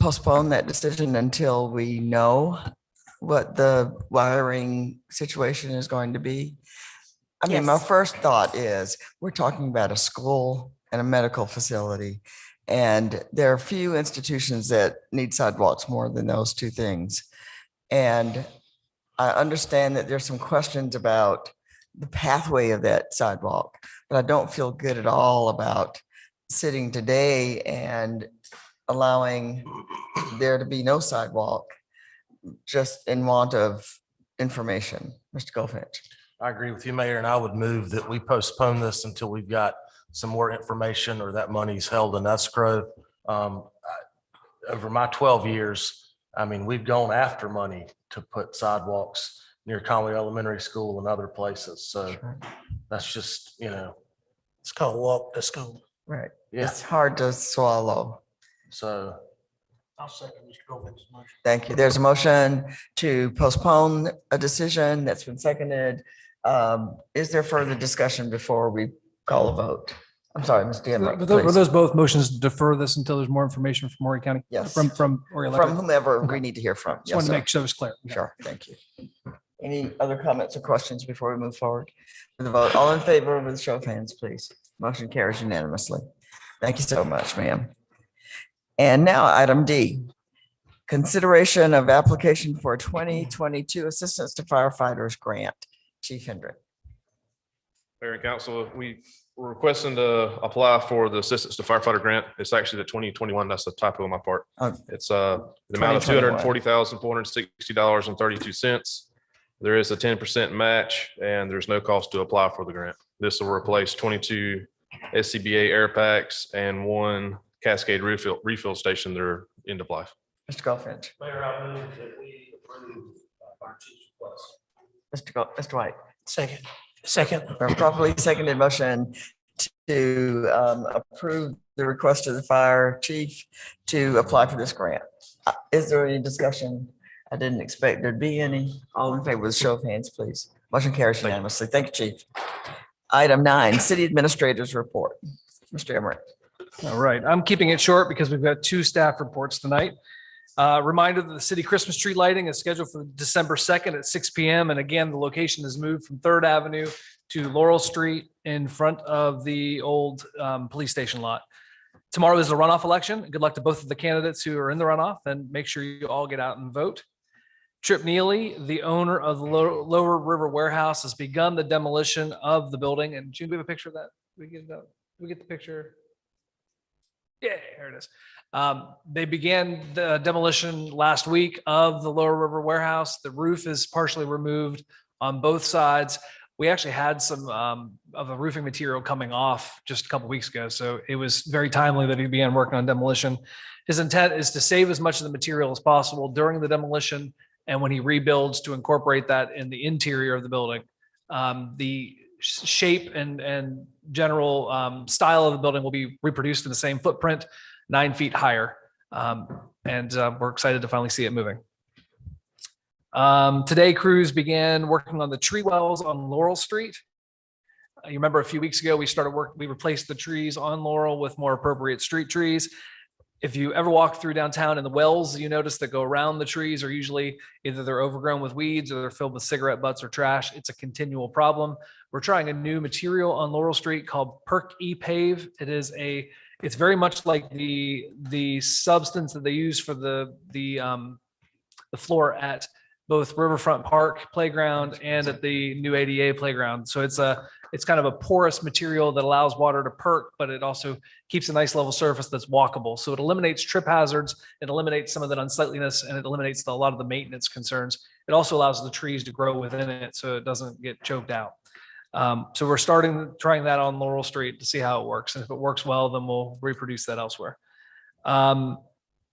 postpone that decision until we know what the wiring situation is going to be? I mean, my Yes. first thought is we're talking about a school and a medical facility, and there are few institutions that need sidewalks more than those two things. And I understand that there's some questions about the pathway of that sidewalk, but I don't feel good at all about sitting today and allowing there to be no sidewalk just in want of information. Mr. Goldfinch. I agree with you, Mayor, and I would move that we postpone this until we've got some more information, or that money's held in escrow. Over my 12 years, I mean, we've gone after money to put sidewalks near Conway Elementary School and other places. So that's just, It's called walk to school. Right. yeah. It's hard to swallow. So I'll second Mr. Gomez's motion. Thank you. There's a motion to postpone a decision that's been seconded. Is there further discussion before we call a vote? I'm sorry, Mr. Emmerich, Were please. those both motions to defer this until there's more information from Horry County? Yes. From Horry From Electric? whomever we Okay. need to hear from. Just Yes, wanted to sir. make sure it was clear. Sure, thank you. Any other comments or questions before we move forward with the vote? All in favor with a show of hands, please. Motion carries unanimously. Thank you so much, ma'am. And now item D, consideration of application for 2022 Assistance to Firefighters Grant. Chief Hendrick. Mayor and council, we were requesting to apply for the Assistance to Firefighter Grant. It's actually the 2021. That's a typo on my part. Oh. It's the amount of 2021. $240,460.32. There is a 10% match and there's no cost to apply for the grant. This will replace 22 SCBA air packs and 1 Cascade refill station that are end of life. Mr. Goldfinch. Mayor, I move that we approve our chief's request. Mr. White. Second. Properly seconded motion to approve the request of the fire chief to apply for this grant. Is there any discussion? I didn't expect there'd be any. All in favor with a show of hands, please. Motion carries unanimously. Thank you, chief. Item 9, city administrators report. Mr. Emmerich. All right, I'm keeping it short because we've got 2 staff reports tonight. Reminder that the city Christmas tree lighting is scheduled for December 2nd at 6 p.m. And again, the location is moved from 3rd Avenue to Laurel Street in front of the old police station lot. Tomorrow is a runoff election. Good luck to both of the candidates who are in the runoff, and make sure you all get out and vote. Trip Neely, the owner of the Lower River Warehouse, has begun the demolition of the building. And June, we have a picture of that. We get the picture. Yeah, here it is. They began the demolition last week of the Lower River Warehouse. The roof is partially removed on both sides. We actually had some of the roofing material coming off just a couple weeks ago, so it was very timely that he began working on demolition. His intent is to save as much of the material as possible during the demolition, and when he rebuilds, to incorporate that in the interior of the building. The shape and general style of the building will be reproduced in the same footprint, 9 feet higher. And we're excited to finally see it moving. Today, crews began working on the tree wells on Laurel Street. You remember a few weeks ago, we replaced the trees on Laurel with more appropriate street trees. If you ever walk through downtown and the wells you notice that go around the trees are usually either they're overgrown with weeds or they're filled with cigarette butts or trash. It's a continual problem. We're trying a new material on Laurel Street called Perk E-Pave. It's very much like the substance that they use for the floor at both Riverfront Park Playground and at the new ADA playground. So it's kind of a porous material that allows water to perk, but it also keeps a nice level surface that's walkable. So it eliminates trip hazards, it eliminates some of that unsightliness, and it eliminates a lot of the maintenance concerns. It also allows the trees to grow within it so it doesn't get choked out. So we're trying that on Laurel Street to see how it works. And if it works well, then we'll reproduce that elsewhere.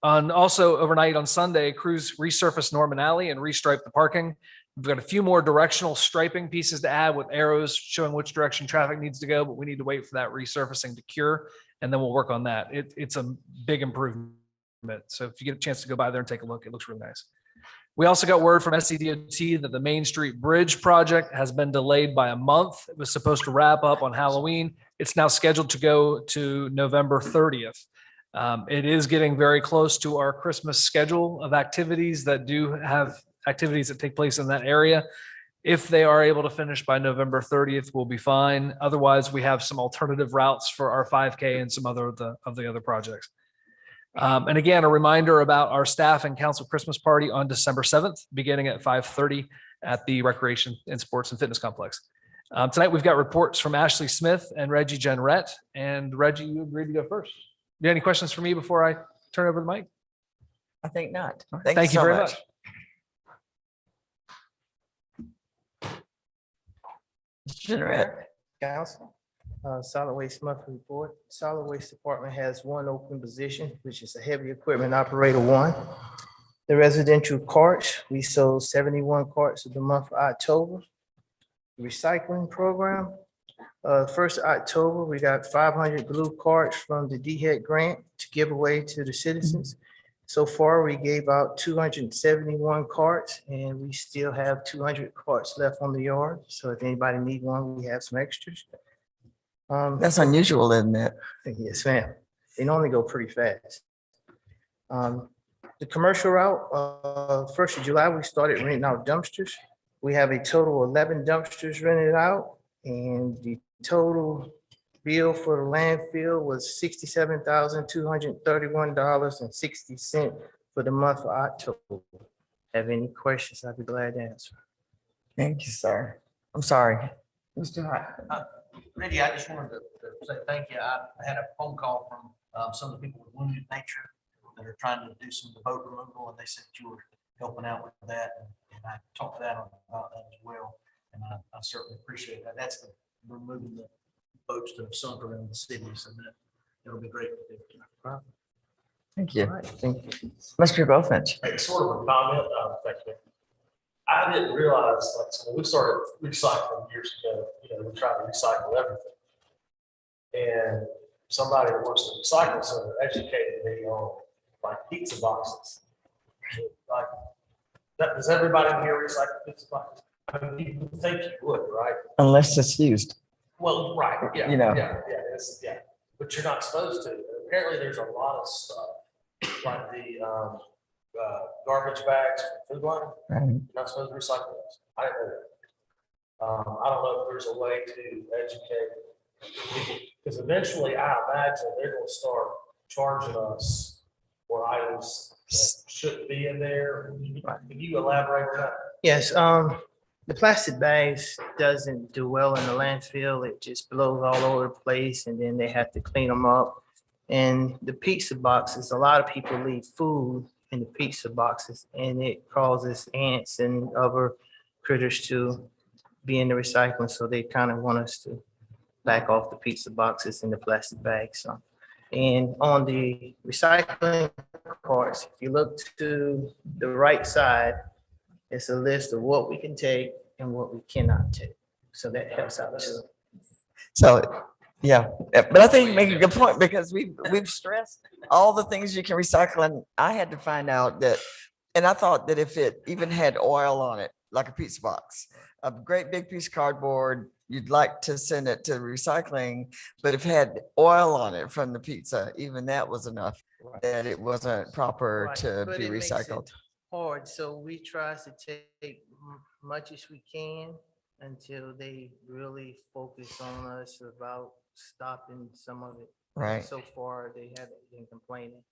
Also overnight on Sunday, crews resurfaced Norman Alley and restriped the parking. We've got a few more directional striping pieces to add with arrows showing which direction traffic needs to go, but we need to wait for that resurfacing to cure, and then we'll work on that. It's a big improvement. So if you get a chance to go by there and take a look, it looks really nice. We also got word from SCDOT that the Main Street Bridge project has been delayed by a month. It was supposed to wrap up on Halloween. It's now scheduled to go to November 30th. It is getting very close to our Christmas schedule of activities that do have activities that take place in that area. If they are able to finish by November 30th, we'll be fine. Otherwise, we have some alternative routes for our 5K and some of the other projects. And again, a reminder about our staff and council Christmas party on December 7th, beginning at 5:30 at the Recreation and Sports and Fitness Complex. Tonight, we've got reports from Ashley Smith and Reggie Jenrette. And Reggie, you agreed to go first. Do you have any questions for me before I turn over the mic? I think not. Thank you so very much. Mr. Jenrette. Council. Solid Waste Monthly Report. Solid Waste Department has one open position, which is a heavy equipment operator one. The residential carts, we sold 71 carts of the month of October. Recycling program, first October, we got 500 blue carts from the DHEC grant to give away to the citizens. So far, we gave out 271 carts and we still have 200 carts left on the yard. So if anybody need one, we have some extras. That's unusual, isn't it? Yes, ma'am. They normally go pretty fast. The commercial route, 1st of July, we started renting out dumpsters. We have a total of 11 dumpsters rented out, and the total bill for the landfill was $67,231.60 for the month of October. Have any questions? I'd be glad to answer. Thank you, sir. I'm sorry. Mr. Hart. Randy, I just wanted to say thank you. I had a phone call from some of the people with Wounded Nature that are trying to do some of the boat removal, and they said you were helping out with that. And I talked to that about that as well. And I certainly appreciate that. That's the removing the boats that have sunk around the city. So that it'll be great to do. Thank you. All right, thank you. Mr. Goldfinch. It's sort of a comment. Thank you. I didn't realize, like, so when we started recycling years ago, we tried to recycle everything. And somebody that works in the recycle center educated me on like pizza boxes. Like, does everybody in here recycle pizza boxes? I mean, you would think you would, right? Unless it's used. Well, right, yeah, You know. yeah, but you're not supposed to. Apparently, there's a lot of stuff, like the garbage bags from Food Line. Right. You're not supposed to recycle those. I didn't know that. I don't know if there's a way to educate people, because eventually I imagine they're gonna start charging us for items that shouldn't be in there. Can you elaborate on that? Yes, the plastic bags doesn't do well in the landfill. It just blows all over the place and then they have to clean them up. And the pizza boxes, a lot of people leave food in the pizza boxes and it causes ants and other critters to be in the recycling. So they kind of want us to back off the pizza boxes and the plastic bags. So, and on the recycling carts, if you look to the right side, it's a list of what we can take and what we cannot take. So that helps out too. So, yeah, but I think you make a good point because we've stressed all the things you can recycle. And I had to find out that, and I thought that if it even had oil on it, like a pizza box, a great big piece of cardboard, you'd like to send it to recycling, but if it had oil on it from the pizza, even that was enough that it wasn't proper Right, to but be it makes it recycled. hard, so we try to take much as we can until they really focus on us about stopping some of it. Right. So far, they haven't been complaining.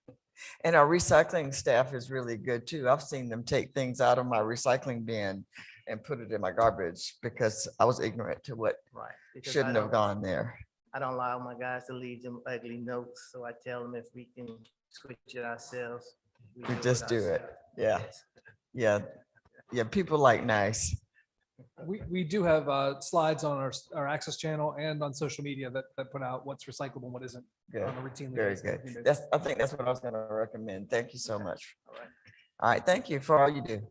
And our recycling staff is really good too. I've seen them take things out of my recycling bin and put it in my garbage because I was ignorant to what Right. Because shouldn't have gone there. I don't allow my guys to leave them ugly notes, so I tell them if we can switch it ourselves. We just do it. ourselves. Yeah. Yes. Yeah. Yeah. People like nice. We do have slides on our access channel and on social media that put out what's recyclable and what isn't. Good. on a routine Very basis. good. I think that's what I was going to recommend. Thank you so much. All right. All right. Thank you for all you do.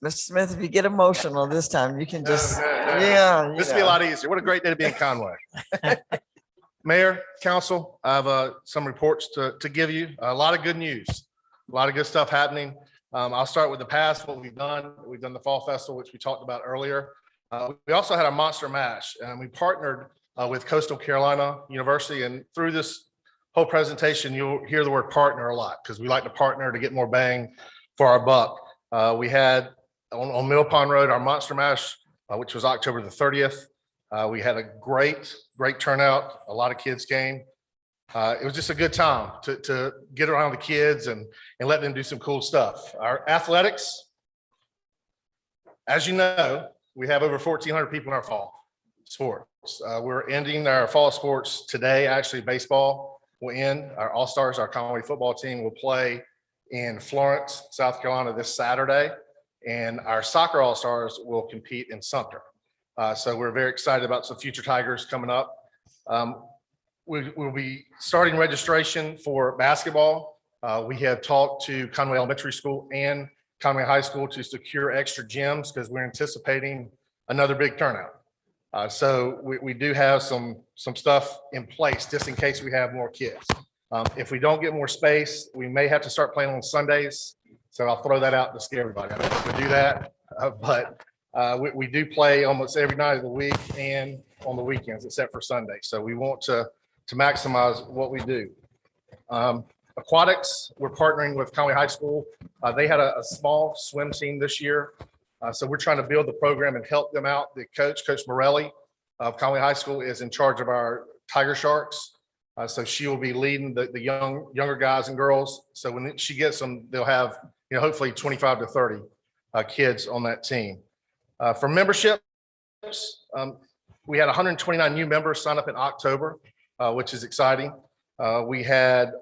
Mr. Smith, if you get emotional this time, you can just, yeah. you This will be a know. lot easier. What a great day to be in Conway. Mayor, council, I have some reports to give you. A lot of good news, a lot of good stuff happening. I'll start with the past, what we've done. We've done the Fall Festival, which we talked about earlier. We also had a Monster Mash, and we partnered with Coastal Carolina University. And through this whole presentation, you'll hear the word partner a lot because we like to partner to get more bang for our buck. We had on Mill Pond Road, our Monster Mash, which was October the 30th. We had a great turnout. A lot of kids came. It was just a good time to get around the kids and let them do some cool stuff. Our athletics, as you know, we have over 1,400 people in our fall sports. We're ending our fall sports today. Actually, baseball will end. Our All-Stars, our Conway football team will play in Florence, South Carolina this Saturday. and our soccer all-stars will compete in Sumter. So we're very excited about some future Tigers coming up. We'll be starting registration for basketball. We have talked to Conway Elementary School and Conway High School to secure extra gyms because we're anticipating another big turnout. So we do have some stuff in place just in case we have more kids. If we don't get more space, we may have to start playing on Sundays. So I'll throw that out to scare everybody. I don't know if we do that, but we do play almost every night of the week and on the weekends, except for Sunday. So we want to maximize what we do. Aquatics, we're partnering with Conway High School. They had a small swim team this year. So we're trying to build the program and help them out. The Coach Mural of Conway High School is in charge of our Tiger Sharks. So she will be leading the younger guys and girls. So when she gets them, they'll have, hopefully 25 to 30 kids on that team. For memberships, we had 129 new members sign up in October, which is exciting. We had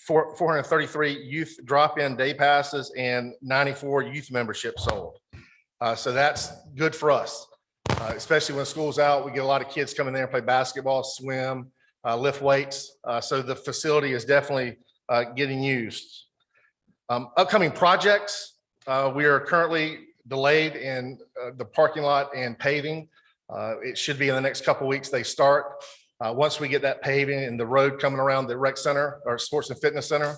433 youth drop-in day passes and 94 youth memberships sold. So that's good for us, especially when school's out. We get a lot of kids coming there and play basketball, swim, lift weights. So the facility is definitely getting used. Upcoming projects, we are currently delayed in the parking lot and paving. It should be in the next couple of weeks they start. Once we get that paving and the road coming around the rec center or sports and fitness center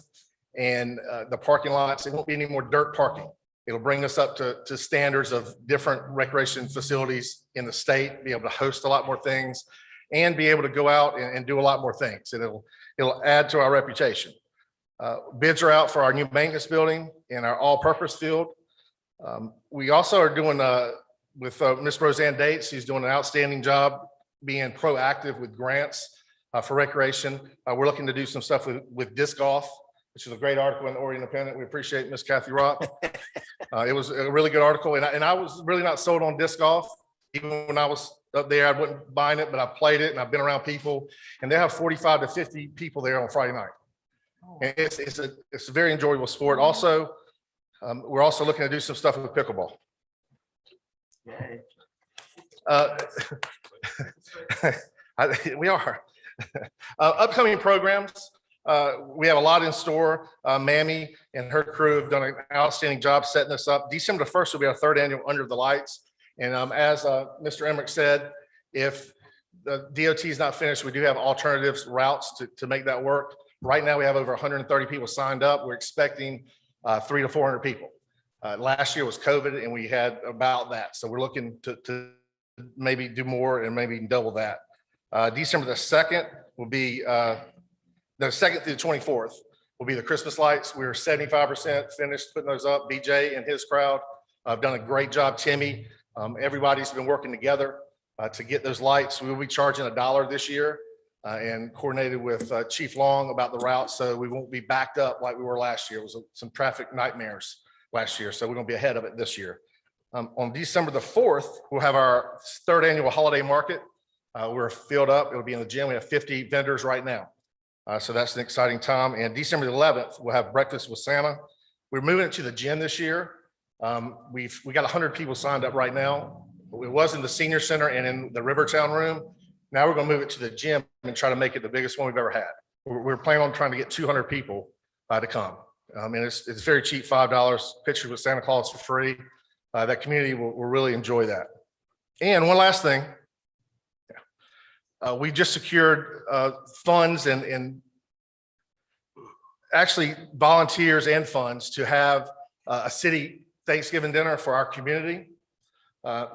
and the parking lots, it won't be any more dirt parking. It'll bring us up to standards of different recreation facilities in the state, be able to host a lot more things and be able to go out and do a lot more things. And it'll add to our reputation. Bids are out for our new maintenance building and our all-purpose field. We also are doing with Miss Roseanne Dates. She's doing an outstanding job being proactive with grants for recreation. We're looking to do some stuff with disc golf, which is a great article in the Orient Independent. We appreciate Miss Kathy Rock. It was a really good article, and I was really not sold on disc golf. Even when I was up there, I wasn't buying it, but I played it and I've been around people, and they have 45 to 50 people there on Friday night. And it's a very enjoyable sport. Also, we're also looking to do some stuff with pickleball. We are. Upcoming programs, we have a lot in store. Mammy and her crew have done an outstanding job setting this up. December the 1st will be our third annual Under the Lights. And as Mr. Emmerich said, if the DOT is not finished, we do have alternatives routes to make that work. Right now, we have over 130 people signed up. We're expecting 300 to 400 people. Last year was COVID and we had about that. So we're looking to maybe do more and maybe double that. December the 2nd will be, the 2nd through the 24th will be the Christmas lights. We're 75% finished putting those up. BJ and his crowd have done a great job. Timmy, everybody's been working together to get those lights. We will be charging $1 this year and coordinated with Chief Long about the route. So we won't be backed up like we were last year. It was some traffic nightmares last year. So we're going to be ahead of it this year. On December the 4th, we'll have our third annual holiday market. We're filled up. It'll be in the gym. We have 50 vendors right now. So that's an exciting time. And December the 11th, we'll have breakfast with Santa. We're moving it to the gym this year. We got 100 people signed up right now. It was in the senior center and in the Rivertown room. Now we're going to move it to the gym and try to make it the biggest one we've ever had. We're planning on trying to get 200 people to come. And it's very cheap, $5. Pictures with Santa Claus for free. That community will really enjoy that. And one last thing. We just secured funds and actually volunteers and funds to have a city Thanksgiving dinner for our community.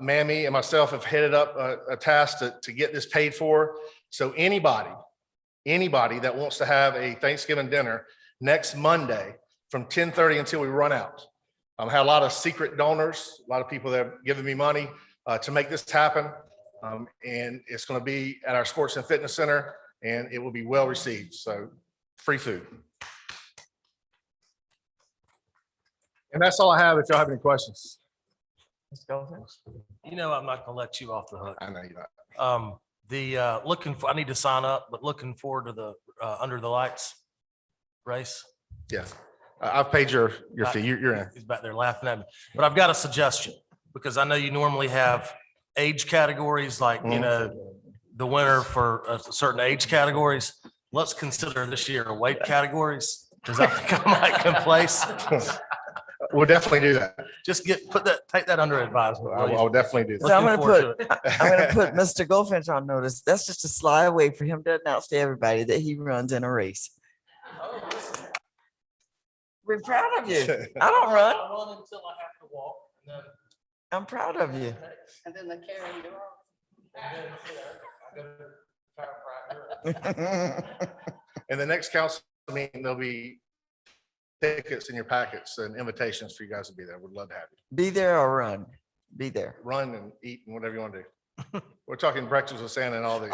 Mammy and myself have headed up a task to get this paid for. So anybody that wants to have a Thanksgiving dinner next Monday from 10:30 until we run out. I had a lot of secret donors, a lot of people that have given me money to make this happen. And it's going to be at our Sports and Fitness Center, and it will be well received. So free food. And that's all I have. If y'all have any questions. Let's go. I'm not gonna let you off the hook. I know you're not. I need to sign up, but looking forward to the Under the Lights race. Yeah. I've paid your fee. You're in. He's back there laughing at me. But I've got a suggestion, because I know you normally have age categories, like, you know, the winner for certain age categories. Let's consider this year weight categories. Does that come like in place? We'll definitely do that. Just take that under advisement. will you? I'll definitely do that. So I'm Looking gonna forward put, to it. I'm gonna put Mr. Goldfinch on notice. That's just a sly way for him to announce to everybody that he runs in a race. We're proud of you. I don't run. I run until I have to walk. And then, I'm proud of you. And then they carry you off. and then, I go to chiropractor. In the next council meeting, there'll be tickets in your packets and invitations for you guys to be there. We'd love to have you. Be there or run. Be there. Run and eat and whatever you want to do. We're talking breakfast with Santa and all the.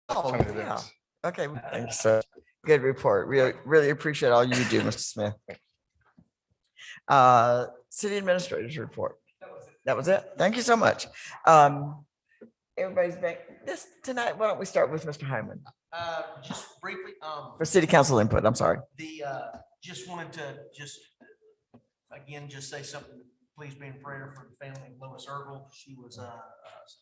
Oh, kind of yeah. events. Okay, thanks, sir. Good report. Really appreciate all you do, Mr. Smith. City Administrator's report. That was it. Thank you so much. Everybody's back. Tonight, why don't we start with Mr. Hyman Just briefly, for city council input? I'm sorry. just wanted to again, just say something, please be in prayer for the family of Lois Ervil. She was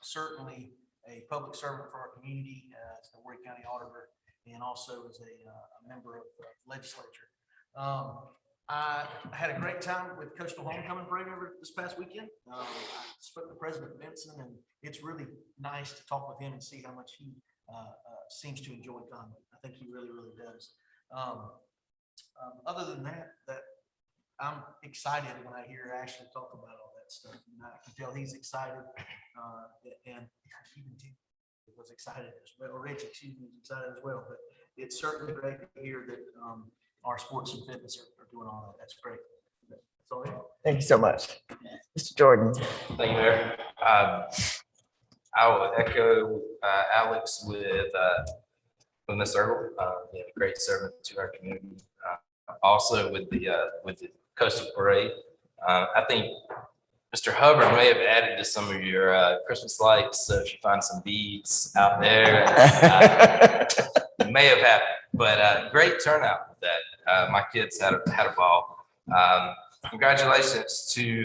certainly a public servant for our community, as the Horry County Auditor, and also as a member of the legislature. I had a great time with Coastal Homecoming Parade over this past weekend. I spoke to President Benson, and it's really nice to talk with him and see how much he seems to enjoy Conway. I think he really, really does. Other than that, I'm excited when I hear Ashley talk about all that stuff. And I can tell he's excited, and even Tim was excited as well. Rich, excuse me, was excited as well. But it's certainly great to hear that our sports and fitness are doing all that. That's great. That's all I have. Thank you so much. Mr. Jordan. Thank you, Mayor. I will echo Alex with Ms. Earl. Yeah, a great servant to our community. Also with the Coastal Parade. I think Mr. Hubbard may have added to some of your Christmas lights. So if you find some beads out there, it may have happened. But great turnout with that. My kids had a ball. Congratulations to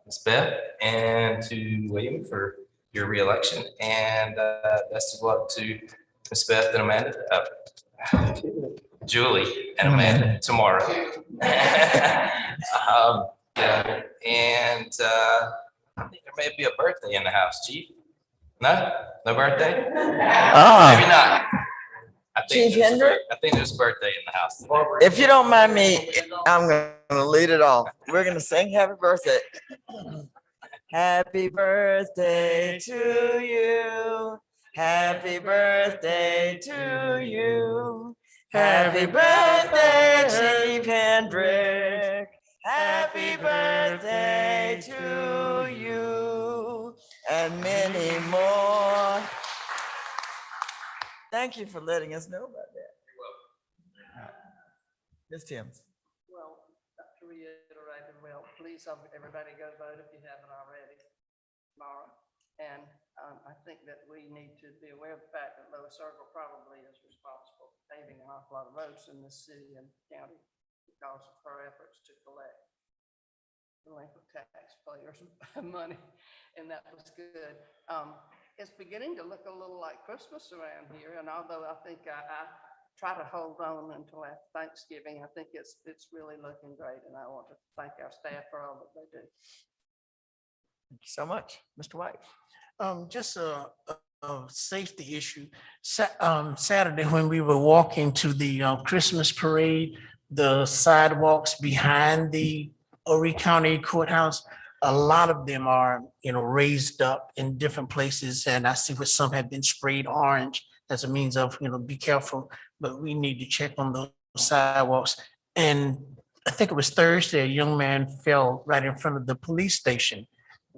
Ms. Beth and to William for your reelection, and best of luck to Ms. Beth and Amanda, Julie and Amanda tomorrow. Yeah, and I think there may be a birthday in the house, Chief. No birthday? Maybe not. Chief Hendrick? I think there's a birthday in the house today. If you don't mind me, I'm gonna lead it off. We're gonna sing happy birthday. Happy birthday to you. Happy birthday to you. Happy birthday, Chief Hendrick. Happy birthday to you and many more. Thank you for letting us know about that. Ms. Timms. Well, to reiterate as well, please, everybody go vote if you haven't already tomorrow. And I think that we need to be aware of the fact that Lois Circle probably is responsible for paving an awful lot of roads in the city and county because of her efforts to collect delinquent taxpayers' money, and that was good. It's beginning to look a little like Christmas around here, and although I think I try to hold on until after Thanksgiving, I think it's really looking great, and I want to thank our staff for all that they do. Thank you so much. Mr. White. Just a safety issue. Saturday, when we were walking to the Christmas parade, the sidewalks behind the Horry County Courthouse, a lot of them are, raised up in different places. And I see where some have been sprayed orange as a means of, be careful, but we need to check on those sidewalks. And I think it was Thursday, a young man fell right in front of the police station.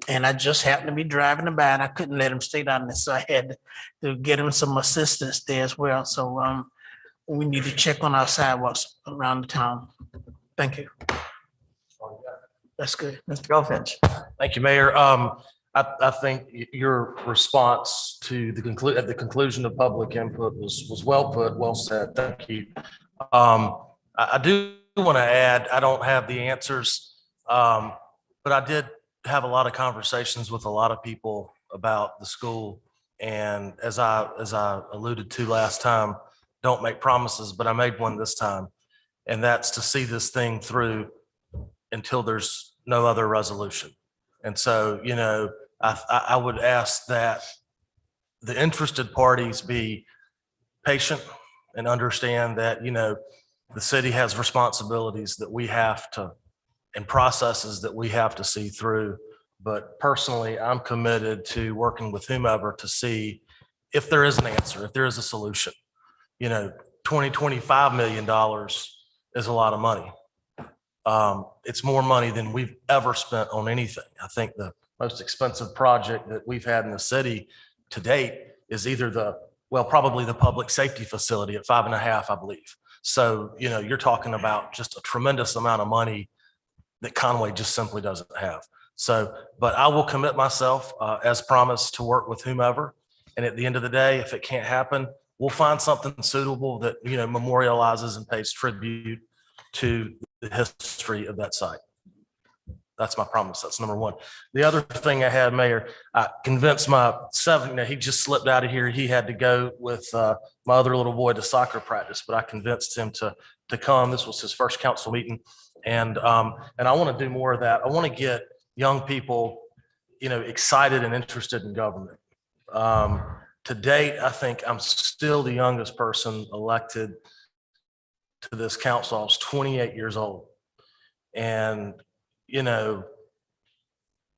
And I just happened to be driving by and I couldn't let him stay down there. So I had to get him some assistance there as well. So we need to check on our sidewalks around the town. Thank you. That's good. Mr. Goldfinch. Thank you, Mayor. I think your response to at the conclusion of public input was well put, well said. Thank you. I do want to add, I don't have the answers, but I did have a lot of conversations with a lot of people about the school. And as I alluded to last time, don't make promises, but I made one this time. And that's to see this thing through until there's no other resolution. And so, you know, I would ask that the interested parties be patient and understand that, you know, the city has responsibilities that we have to, and processes that we have to see through. But personally, I'm committed to working with whomever to see if there is an answer, if there is a solution. You know, $25 million is a lot of money. It's more money than we've ever spent on anything. I think the most expensive project that we've had in the city to date is either probably the public safety facility at 5.5, I believe. So, you know, you're talking about just a tremendous amount of money that Conway just simply doesn't have. So, but I will commit myself, as promised, to work with whomever. And at the end of the day, if it can't happen, we'll find something suitable that, you know, memorializes and pays tribute to the history of that site. That's my promise. That's number one. The other thing I had, Mayor, I convinced my 7, he just slipped out of here. He had to go with my other little boy to soccer practice, but I convinced him to come. This was his first council meeting. And I want to do more of that. I want to get young people, you know, excited and interested in government. To date, I think I'm still the youngest person elected to this council. I was 28 years old. And, you know,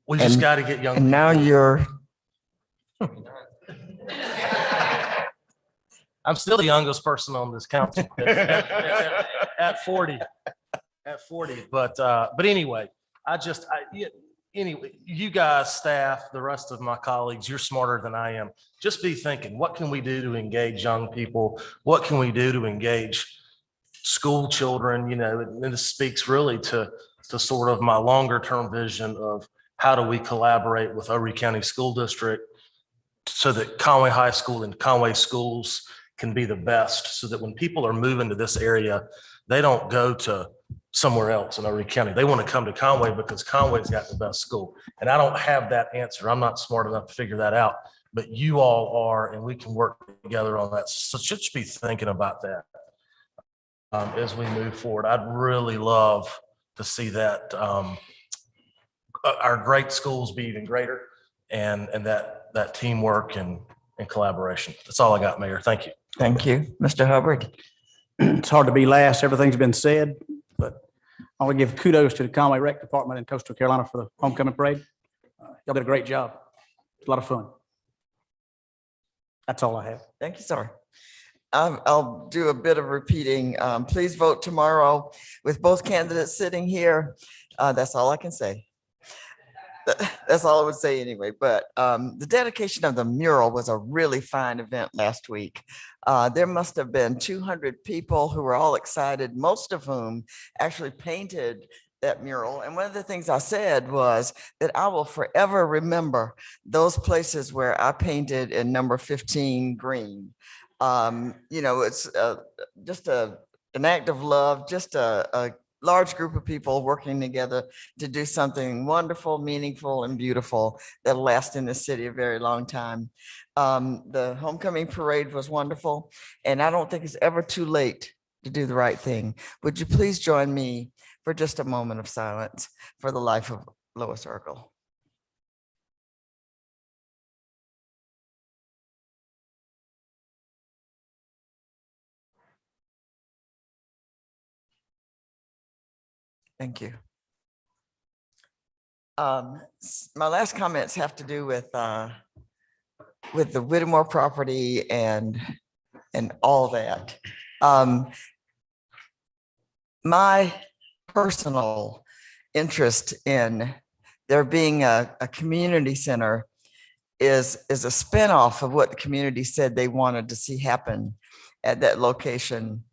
we just got to get young. And now you're, I'm still the youngest person on this council at 40. But anyway, anyway, you guys, staff, the rest of my colleagues, you're smarter than I am. Just be thinking, what can we do to engage young people? What can we do to engage school children? You know, and this speaks really to sort of my longer term vision of how do we collaborate with Overy County School District so that Conway High School and Conway schools can be the best, so that when people are moving to this area, they don't go to somewhere else in Overy County. They want to come to Conway because Conway's got the best school. And I don't have that answer. I'm not smart enough to figure that out, but you all are, and we can work together on that. So just be thinking about that as we move forward. I'd really love to see that our great schools be even greater, and that teamwork and collaboration. That's all I got, Mayor. Thank you. thank you, Mr. Hubbard. It's hard to be last. Everything's been said, but I want to give kudos to the Conway Rec Department in Coastal Carolina for the homecoming parade. Y'all did a great job. It's a lot of fun. That's all I have. Thank you, sir. I'll do a bit of repeating. Please vote tomorrow with both candidates sitting here. That's all I can say. That's all I would say anyway. But the dedication of the mural was a really fine event last week. There must have been 200 people who were all excited, most of whom actually painted that mural. And one of the things I said was that I will forever remember those places where I painted in number 15 green. You know, it's just an act of love, just a large group of people working together to do something wonderful, meaningful, and beautiful that'll last in the city a very long time. The homecoming parade was wonderful, and I don't think it's ever too late to do the right thing. Would you please join me for just a moment of silence for the life of Lois Urkel? Thank you. My last comments have to do with the Whittemore property and all that. My personal interest in there being a community center is a spinoff of what the community said they wanted to see happen at that location.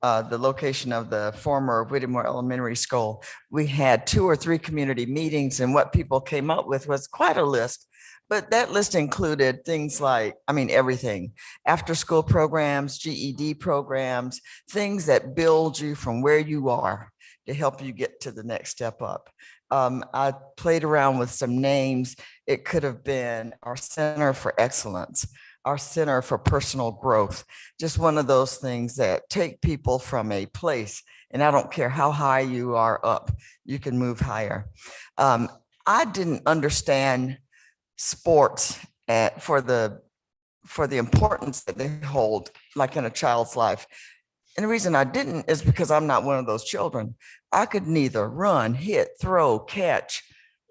the location of the former Whittemore Elementary School, we had 2 or 3 community meetings, and what people came up with was quite a list. But that list included things like, I mean, everything, after-school programs, GED programs, things that build you from where you are to help you get to the next step up. I played around with some names. It could have been our Center for Excellence, our Center for Personal Growth, just one of those things that take people from a place, and I don't care how high you are up, you can move higher. I didn't understand sports for the importance that they hold, like in a child's life. And the reason I didn't is because I'm not one of those children. I could neither run, hit, throw, catch.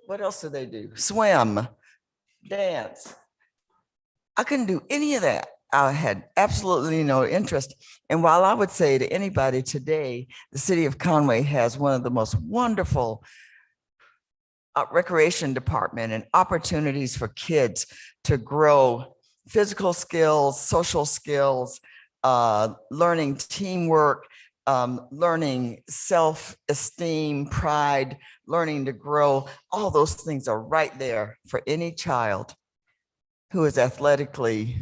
What else do they do? Swim, dance. I couldn't do any of that. I had absolutely no interest. And while I would say to anybody today, the city of Conway has one of the most wonderful recreation department and opportunities for kids to grow physical skills, social skills, learning teamwork, learning self-esteem, pride, learning to grow. All those things are right there for any child who is athletically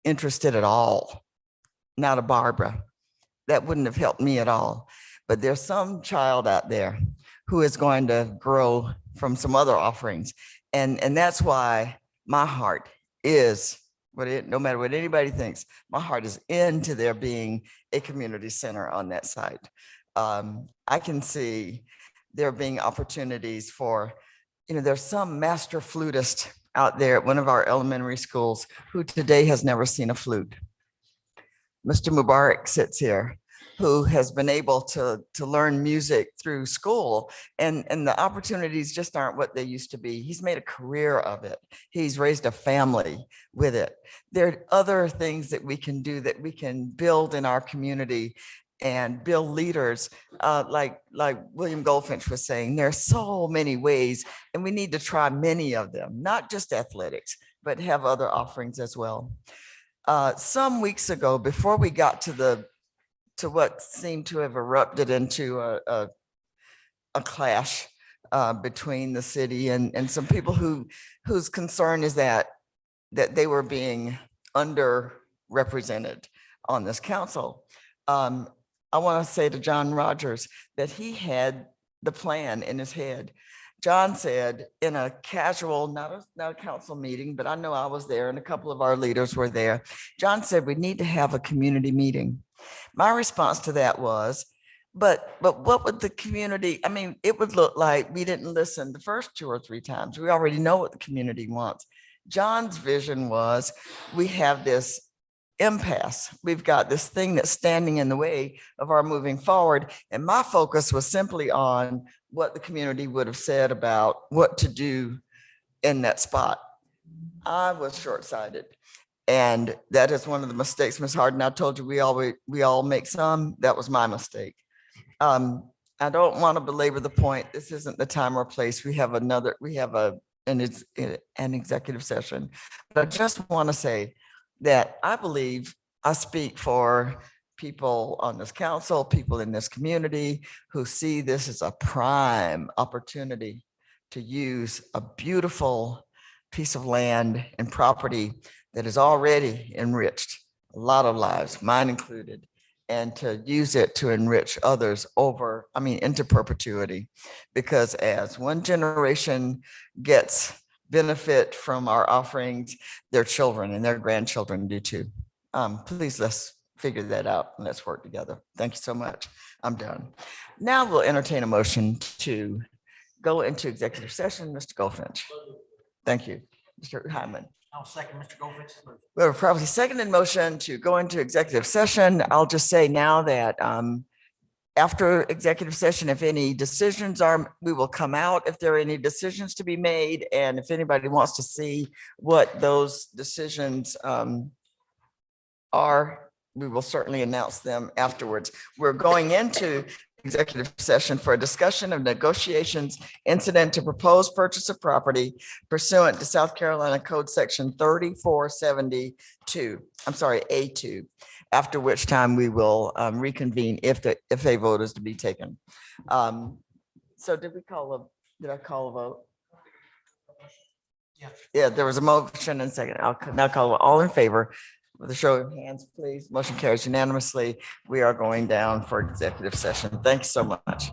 interested at all. Not a Barbara. That wouldn't have helped me at all. But there's some child out there who is going to grow from some other offerings. And that's why my heart is, no matter what anybody thinks, my heart is into there being a community center on that site. I can see there being opportunities for, there's some master flutist out there at one of our elementary schools who today has never seen a flute. Mr. Mubarak sits here, who has been able to learn music through school, and the opportunities just aren't what they used to be. He's made a career of it. He's raised a family with it. There are other things that we can do, that we can build in our community and build leaders, like William Goldfinch was saying. There are so many ways, and we need to try many of them, not just athletics, but have other offerings as well. Some weeks ago, before we got to what seemed to have erupted into a clash between the city and some people whose concern is that they were being underrepresented on this council. I want to say to John Rogers that he had the plan in his head. John said in a casual, not a council meeting, but I know I was there and a couple of our leaders were there. John said, we need to have a community meeting. My response to that was, but what would the community, I mean, it would look like we didn't listen the first 2 or 3 times. We already know what the community wants. John's vision was, we have this impasse. We've got this thing that's standing in the way of our moving forward. And my focus was simply on what the community would have said about what to do in that spot. I was short-sighted. And that is one of the mistakes, Ms. Harden. I told you we all make some. That was my mistake. I don't want to belabor the point. This isn't the time or place. We have an executive session. But I just want to say that I believe I speak for people on this council, people in this community who see this as a prime opportunity to use a beautiful piece of land and property that is already enriched a lot of lives, mine included, and to use it to enrich others into perpetuity. Because as one generation gets benefit from our offerings, their children and their grandchildren do too. Please, let's figure that out and let's work together. Thank you so much. I'm done. Now we'll entertain a motion to go into executive session. Mr. Goldfinch. Thank you. Mr. Hyman. I'll second Mr. Goldfinch's move. We have a probably seconded motion to go into executive session. I'll just say now that after executive session, if any decisions we will come out if there are any decisions to be made. And if anybody wants to see what those decisions are, we will certainly announce them afterwards. We're going into executive session for a discussion of negotiations incident to proposed purchase of property pursuant to South Carolina Code Section 3472. I'm sorry, A2. after which time we will reconvene if a vote is to be taken. So did I call a vote? Yeah, there was a motion and second. I'll now call all in favor with a show of hands, please. Motion carries unanimously. We are going down for executive session. Thanks so much.